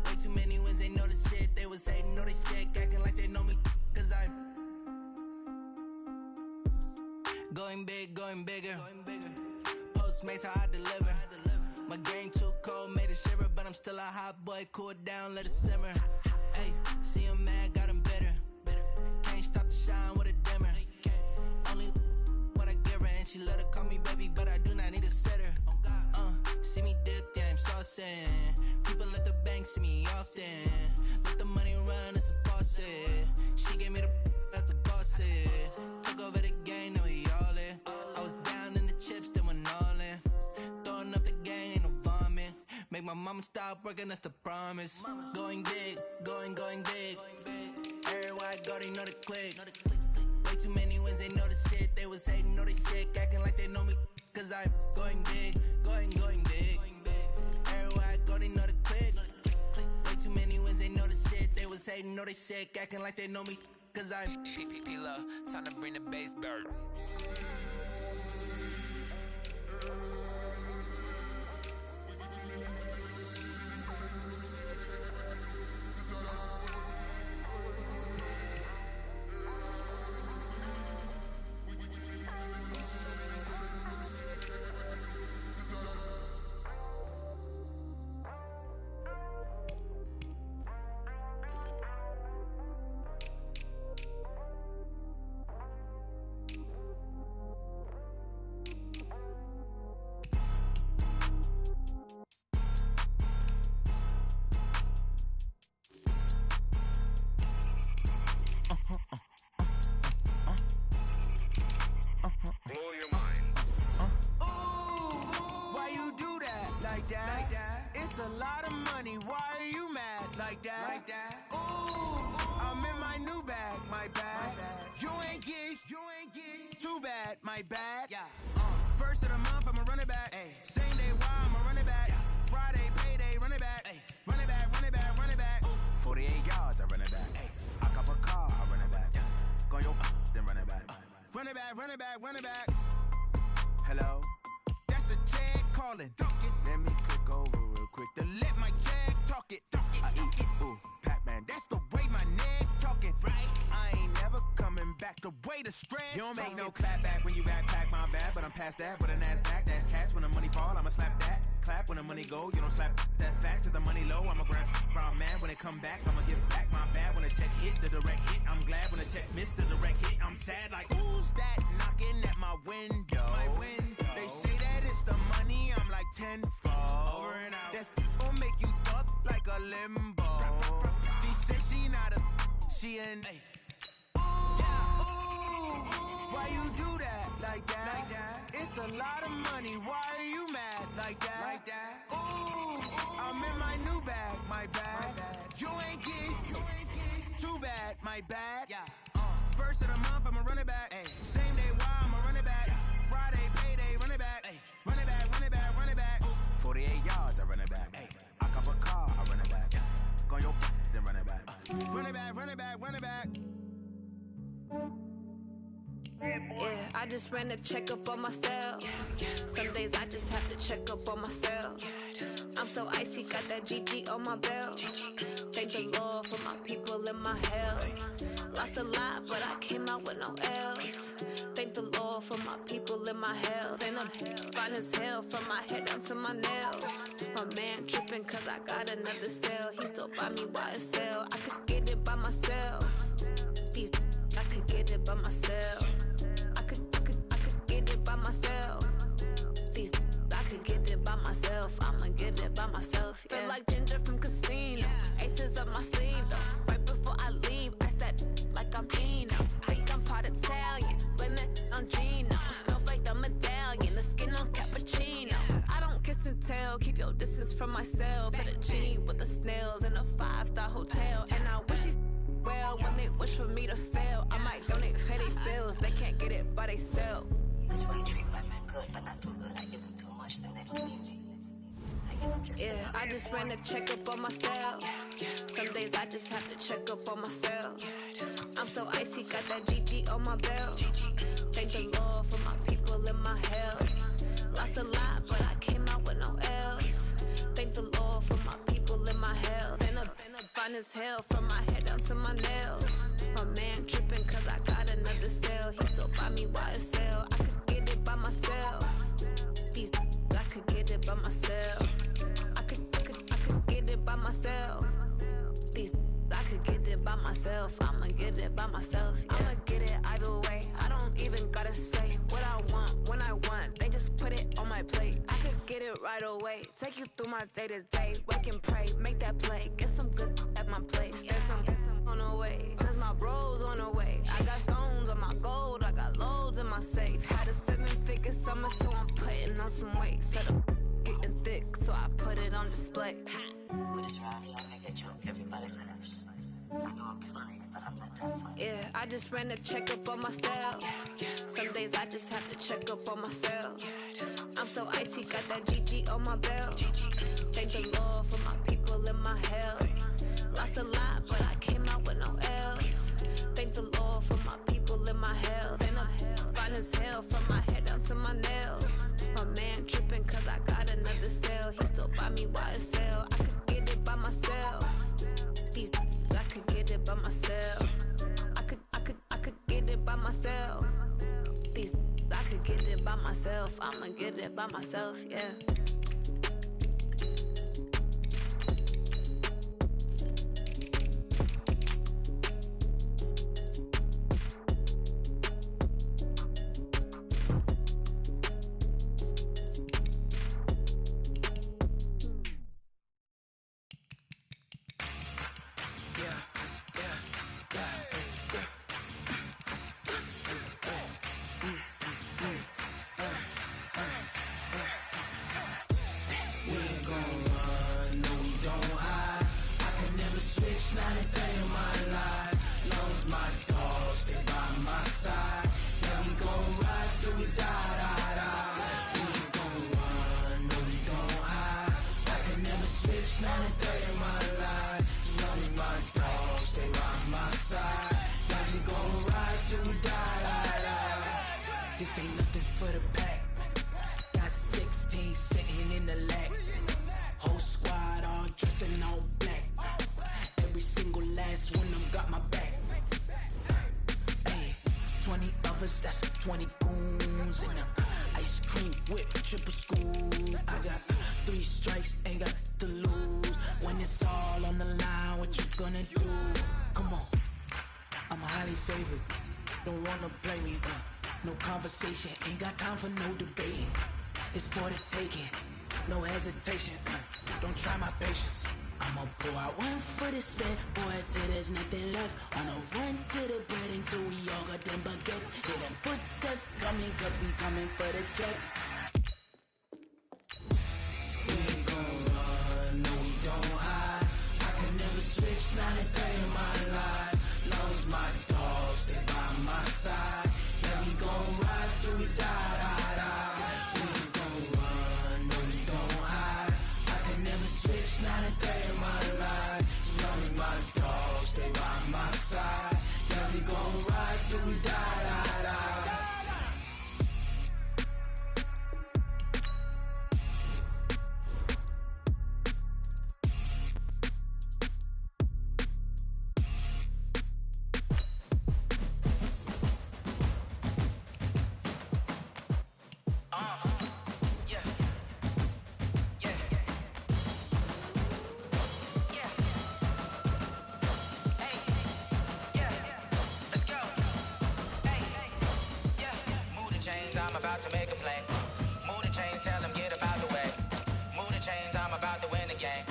Way too many wins, they know the shit. They was hating, know they sick, acting like they know me. Cause I'm going big, going bigger. Postmates, how I deliver. My game too cold, made it shiver, but I'm still a hot boy. Cool it down, let it simmer. Hey, see him mad, got him bitter. Can't stop the shine with a dimmer. Only what I give her, and she let her call me baby, but I do not need a sitter. See me dip, yeah, I'm saucing. People at the bank see me often. Let the money run, it's a faucet. She gave me the that's a faucet. Took over the game, now we all in. I was down in the chips, then went all in. Throwing up the gang, ain't no vomit. Make my mama stop working, that's the promise. Going big, going big. Everywhere I go, they know the click. Way too many wins, they know the shit. They was hating, know they sick, acting like they know me. Cause I'm going big, going big. Everywhere I go, they know the click. Way too many wins, they know the shit. They was hating, know they sick, acting like they know me. Cause I'm P-P-P-Lo, time to bring the bass bird. It's a lot of money, why are you mad like that? Ooh, I'm in my new bag, my bad. You ain't get too bad, my bad. First of the month, I'ma run it back. Same day, why I'ma run it back. Friday, payday, run it back. Run it back, run it back, run it back. 48 yards, I run it back. I cop a car, I run it back. Go your then run it back. Run it back, run it back, run it back. Hello? That's the jag calling. Let me click over real quick to let my jag talk it. I eat it. Ooh, Pac-Man, that's the way my neck talking. Right? I ain't never coming back the way the stress. You don't make no clap back when you backpack my bad, but I'm past that. But a NASDAQ, that's cash. When the money fall, I'ma slap that. Clap when the money go, you don't slap. That's facts. If the money low, I'ma grab brown man. When it come back, I'ma give back my bad. When the check hit, the direct hit. I'm glad when the check missed the direct hit. I'm sad like, who's that knocking at my window? They say that it's the money, I'm like tenfold. Over and out. That's gon' make you fuck like a limbo. She said she not a, she an. Why you do that like that? It's a lot of money. Why are you mad like that? Ooh, I'm in my new bag, my bad. You ain't get too bad, my bad. Yeah. First of the month, I'ma run it back. Ay. Same day, why I'ma run it back. Friday, payday, run it back. Ay. Run it back, run it back, run it back. 48 yards, I run it back. Ay. I cop a car, I run it back. Go on your then run it back. Run it back, run it back, run it back. Yeah, I just ran a checkup on myself. Some days I just have to check up on myself. I'm so icy, got that GG on my belt. Thank the Lord for my people and my health. Lost a lot, but I came out with no L's. Thank the Lord for my people and my health. And I'm fine as hell from my head down to my nails. My man tripping cause I got another cell. He still buy me YSL. I could get it by myself. These I could get it by myself. I could get it by myself. These I could get it by myself. I'ma get it by myself. Yeah. Feel like Ginger from Casino. Aces up my sleeve though. Right before I leave, I said like I'm Eno. Think I'm part Italian, blame it on Gino. Smells like the medallion, the skin on cappuccino. I don't kiss and tell, keep your distance from myself. Fettuccine with the snails in a 5-star hotel. And I wish he's well when they wish for me to fail. I might donate petty bills, they can't get it by they self. That's why you treat women good, but not too good. I give them too much, then they don't leave me. Yeah, I just ran a checkup on myself. Some days I just have to check up on myself. I'm so icy, got that GG on my belt. Thank the Lord for my people and my health. Lost a lot, but I came out with no L's. Thank the Lord for my people and my health. And I'm fine as hell from my head down to my nails. My man tripping cause I got another cell. He still buy me YSL. I could get it by myself. These I could get it by myself. I could get it by myself. These I could get it by myself. I'ma get it by myself. Yeah. I'ma get it either way. I don't even gotta say what I want when I want. They just put it on my plate. I could get it right away. Take you through my day to day. Wake and pray, make that play. Get some good at my place. There's some on the way. Cause my bro's on the way. I got stones on my gold. I got loads in my safe. Had a 7-figure summer, so I'm putting on some weight. Set up getting thick, so I put it on display. With this round, I'm gonna get you everybody nerves. I know I'm funny, but I'm not that funny. Yeah, I just ran a checkup on myself. Some days I just have to check up on myself. I'm so icy, got that GG on my belt. Thank the Lord for my people and my health. Lost a lot, but I came out with no L's. Thank the Lord for my people and my health. And I'm fine as hell from my head down to my nails. My man tripping cause I got another cell. He still buy me YSL. I could get it by myself. These I could get it by myself. I could get it by myself. These I could get it by myself. I'ma get it by myself, yeah. This ain't nothing for the pack. Got 16 sitting in the lag. Whole squad all dressing all black. Every single last one of them got my back. Hey, 20 of us, that's 20 goons in them. Ice cream whip, triple scoop. I got 3 strikes, ain't got to lose. When it's all on the line, what you gonna do? Come on, I'm highly favored. Don't wanna play me, no conversation, ain't got time for no debating. It's for the taking, no hesitation. Don't try my patience. I'ma pour out one for the set, boy, till there's nothing left. On a run to the bread until we all got them baguettes. Hear them footsteps coming, cause we coming for the check. We ain't gon' run, no we don't hide. I can never switch, not a day in my life. Long as my dogs stay by my side. Yeah, we gon' ride till we die, die, die. We ain't gon' run, no we don't hide. I can never switch, not a day in my life. As long as my dogs stay by my side. Yeah, we gon' ride till we die, die, die. I'm about to make a play. Move the chains, tell them get up out the way. Move the chains, I'm about to win the game.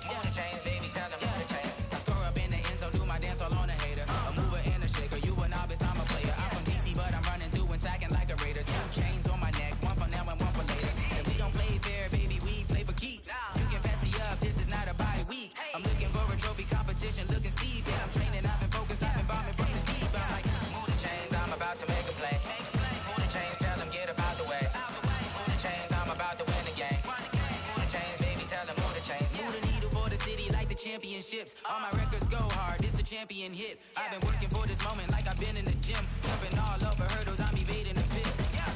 Move the chains, baby, tell them move the chains. I score up in the end zone, do my dance all on a hater. A mover and a shaker, you a novice, I'm a player. I'm from DC, but I'm running through and sacking like a raider. 2 chains on my neck, one for now and one for later. And we don't play fair, baby, we play for keeps. You can pass me up, this is not a bye week. I'm looking for a trophy competition, looking steep. And I'm training, I've been focused, I've been bombing from the deep. I'm like, move the chains, I'm about to make a play. Move the chains, tell them get up out the way. Move the chains, I'm about to win the game. Move the chains, baby, tell them move the chains. Move the needle for the city like the championships. All my records go hard, this a champion hit. I've been working for this moment like I've been in the gym. Jumping all over hurdles, I'm evading the pit.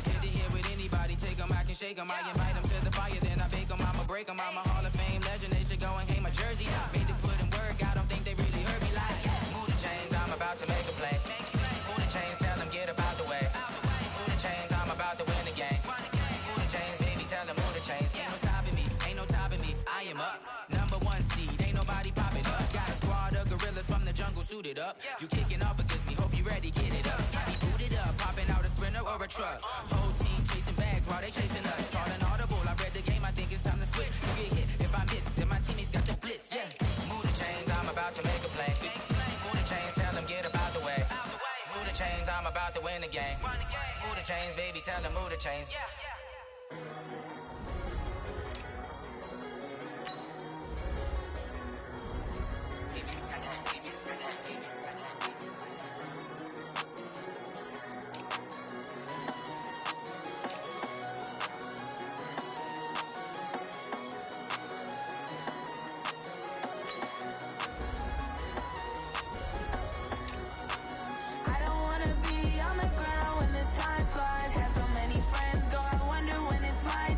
Good to hear with anybody, take them, I can shake them. I invite them to the fire, then I bake them, I'ma break them. I'm a Hall of Fame legend, they should go and hang my jersey. Made to put in work, I don't think they really heard me like. Move the chains, I'm about to make a play. Move the chains, tell them get up out the way. Move the chains, I'm about to win the game. Move the chains, baby, tell them move the chains. Ain't no stopping me, ain't no topping me. I am up, #1 seed, ain't nobody popping up. Got a squad of gorillas from the jungle suited up. You kicking off against me, hope you ready, get it up. I be booted up, popping out a Sprinter or a truck. Whole team chasing bags while they chasing us. Calling audible, I read the game, I think it's time to switch. You get hit, if I miss, then my teammates got the blitz, yeah. Move the chains, I'm about to make a play. Move the chains, tell them get up out the way. Move the chains, I'm about to win the game. Move the chains, baby, tell them move the chains. I don't wanna be on the ground when the time flies. Have so many friends go, I wonder when it's my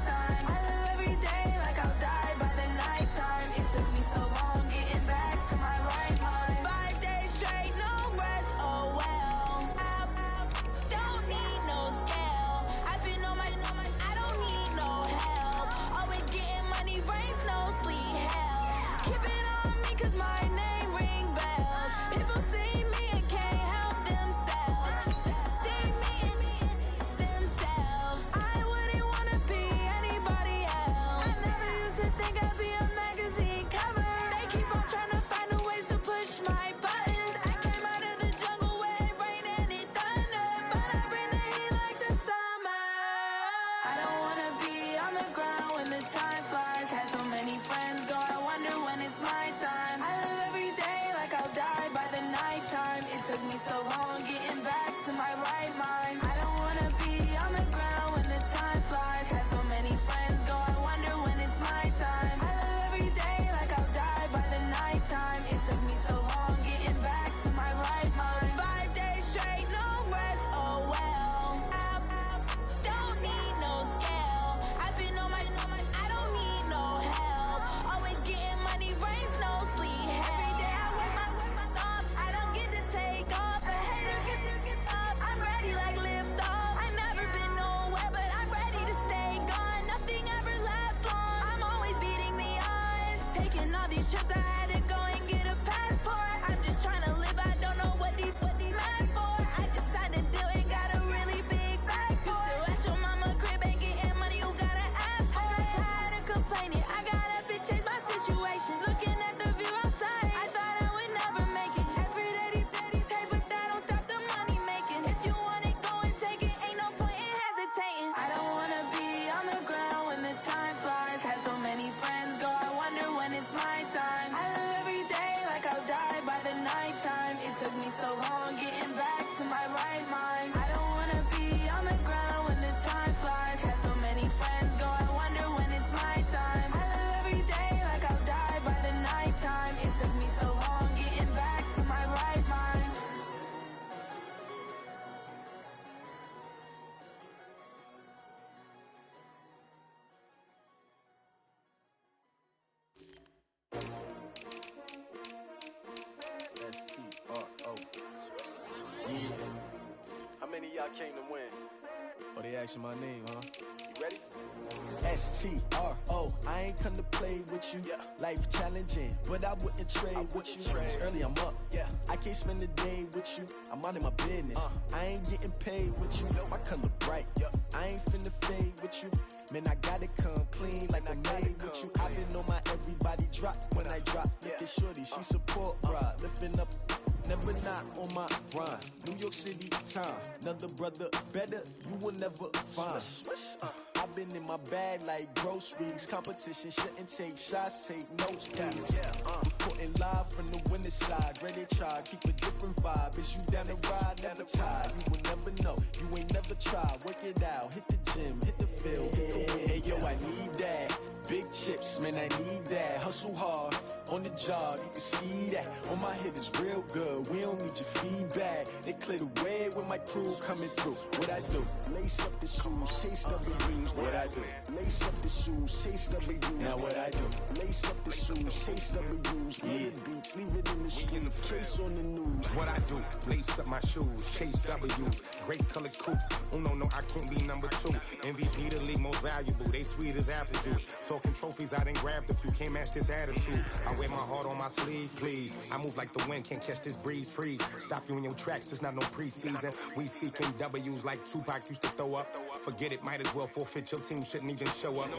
asking my name, huh? You ready? S-T-R-O, I ain't come to play with you. Life challenging, but I wouldn't trade with you. It's early, I'm up. I can't spend a day with you. I'm out of my business. I ain't getting paid with you. My color bright. I ain't finna fade with you. Man, I gotta come clean like I made with you. I been on my everybody drop when I drop. Look at shorty, she support, bruh. Lifting up, never not on my grind. New York City time, another brother better, you will never find. I've been in my bag like groceries. Competition shouldn't take shots, take notes, please. Reporting live from the winning side. Ready to try, keep a different vibe. Is you down the ride, never tired. You will never know, you ain't never tried. Work it out, hit the gym, hit the field, hit the win. Hey yo, I need that. Big chips, man, I need that. Hustle hard, on the job, you can see that. On my hit is real good, we don't need your feedback. They clear the way with my crew coming through. What I do? Lace up the shoes, chase W's. What I do? Lace up the shoes, chase W's. Now what I do? Lace up the shoes, chase W's. Yeah, beats, leave it in the street, case on the news. What I do? Lace up my shoes, chase W's. Great colored coops. Oh no, I can't be number 2. MVP the league most valuable. They sweet as apple juice. Talking trophies, I done grabbed a few. Can't match this attitude. I wear my heart on my sleeve, please. I move like the wind, can't catch this breeze. Freeze. Stop you in your tracks. There's not no preseason. We seeking W's like Tupac used to throw up. Forget it, might as well forfeit. Your team shouldn't even show up.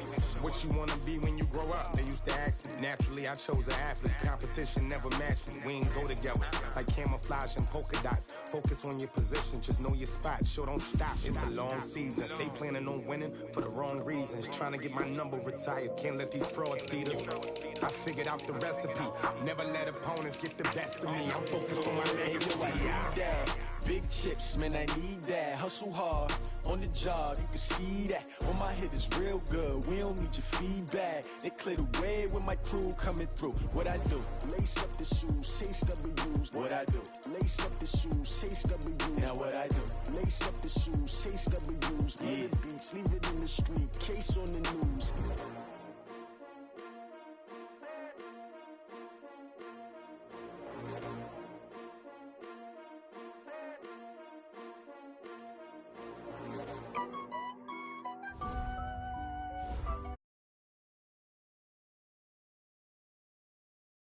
What you wanna be when you grow up? They used to ask me. Naturally, I chose an athlete. Competition never matched me. We ain't go together like camouflage and polka dots. Focus on your position, just know your spot. Sure, don't stop. It's a long season. They planning on winning for the wrong reasons. Trying to get my number retired. Can't let these frauds beat us. I figured out the recipe. Never let opponents get the best of me. I'm focused on my legacy. Hey, yo, I need that. Big chips, man, I need that. Hustle hard, on the job, you can see that. On my hit is real good, we don't need your feedback. They clear the way with my crew coming through. What I do? Lace up the shoes, chase W's. What I do? Lace up the shoes, chase W's. Now what I do? Lace up the shoes, chase W's. Yeah, beats, leave it in the street, case on the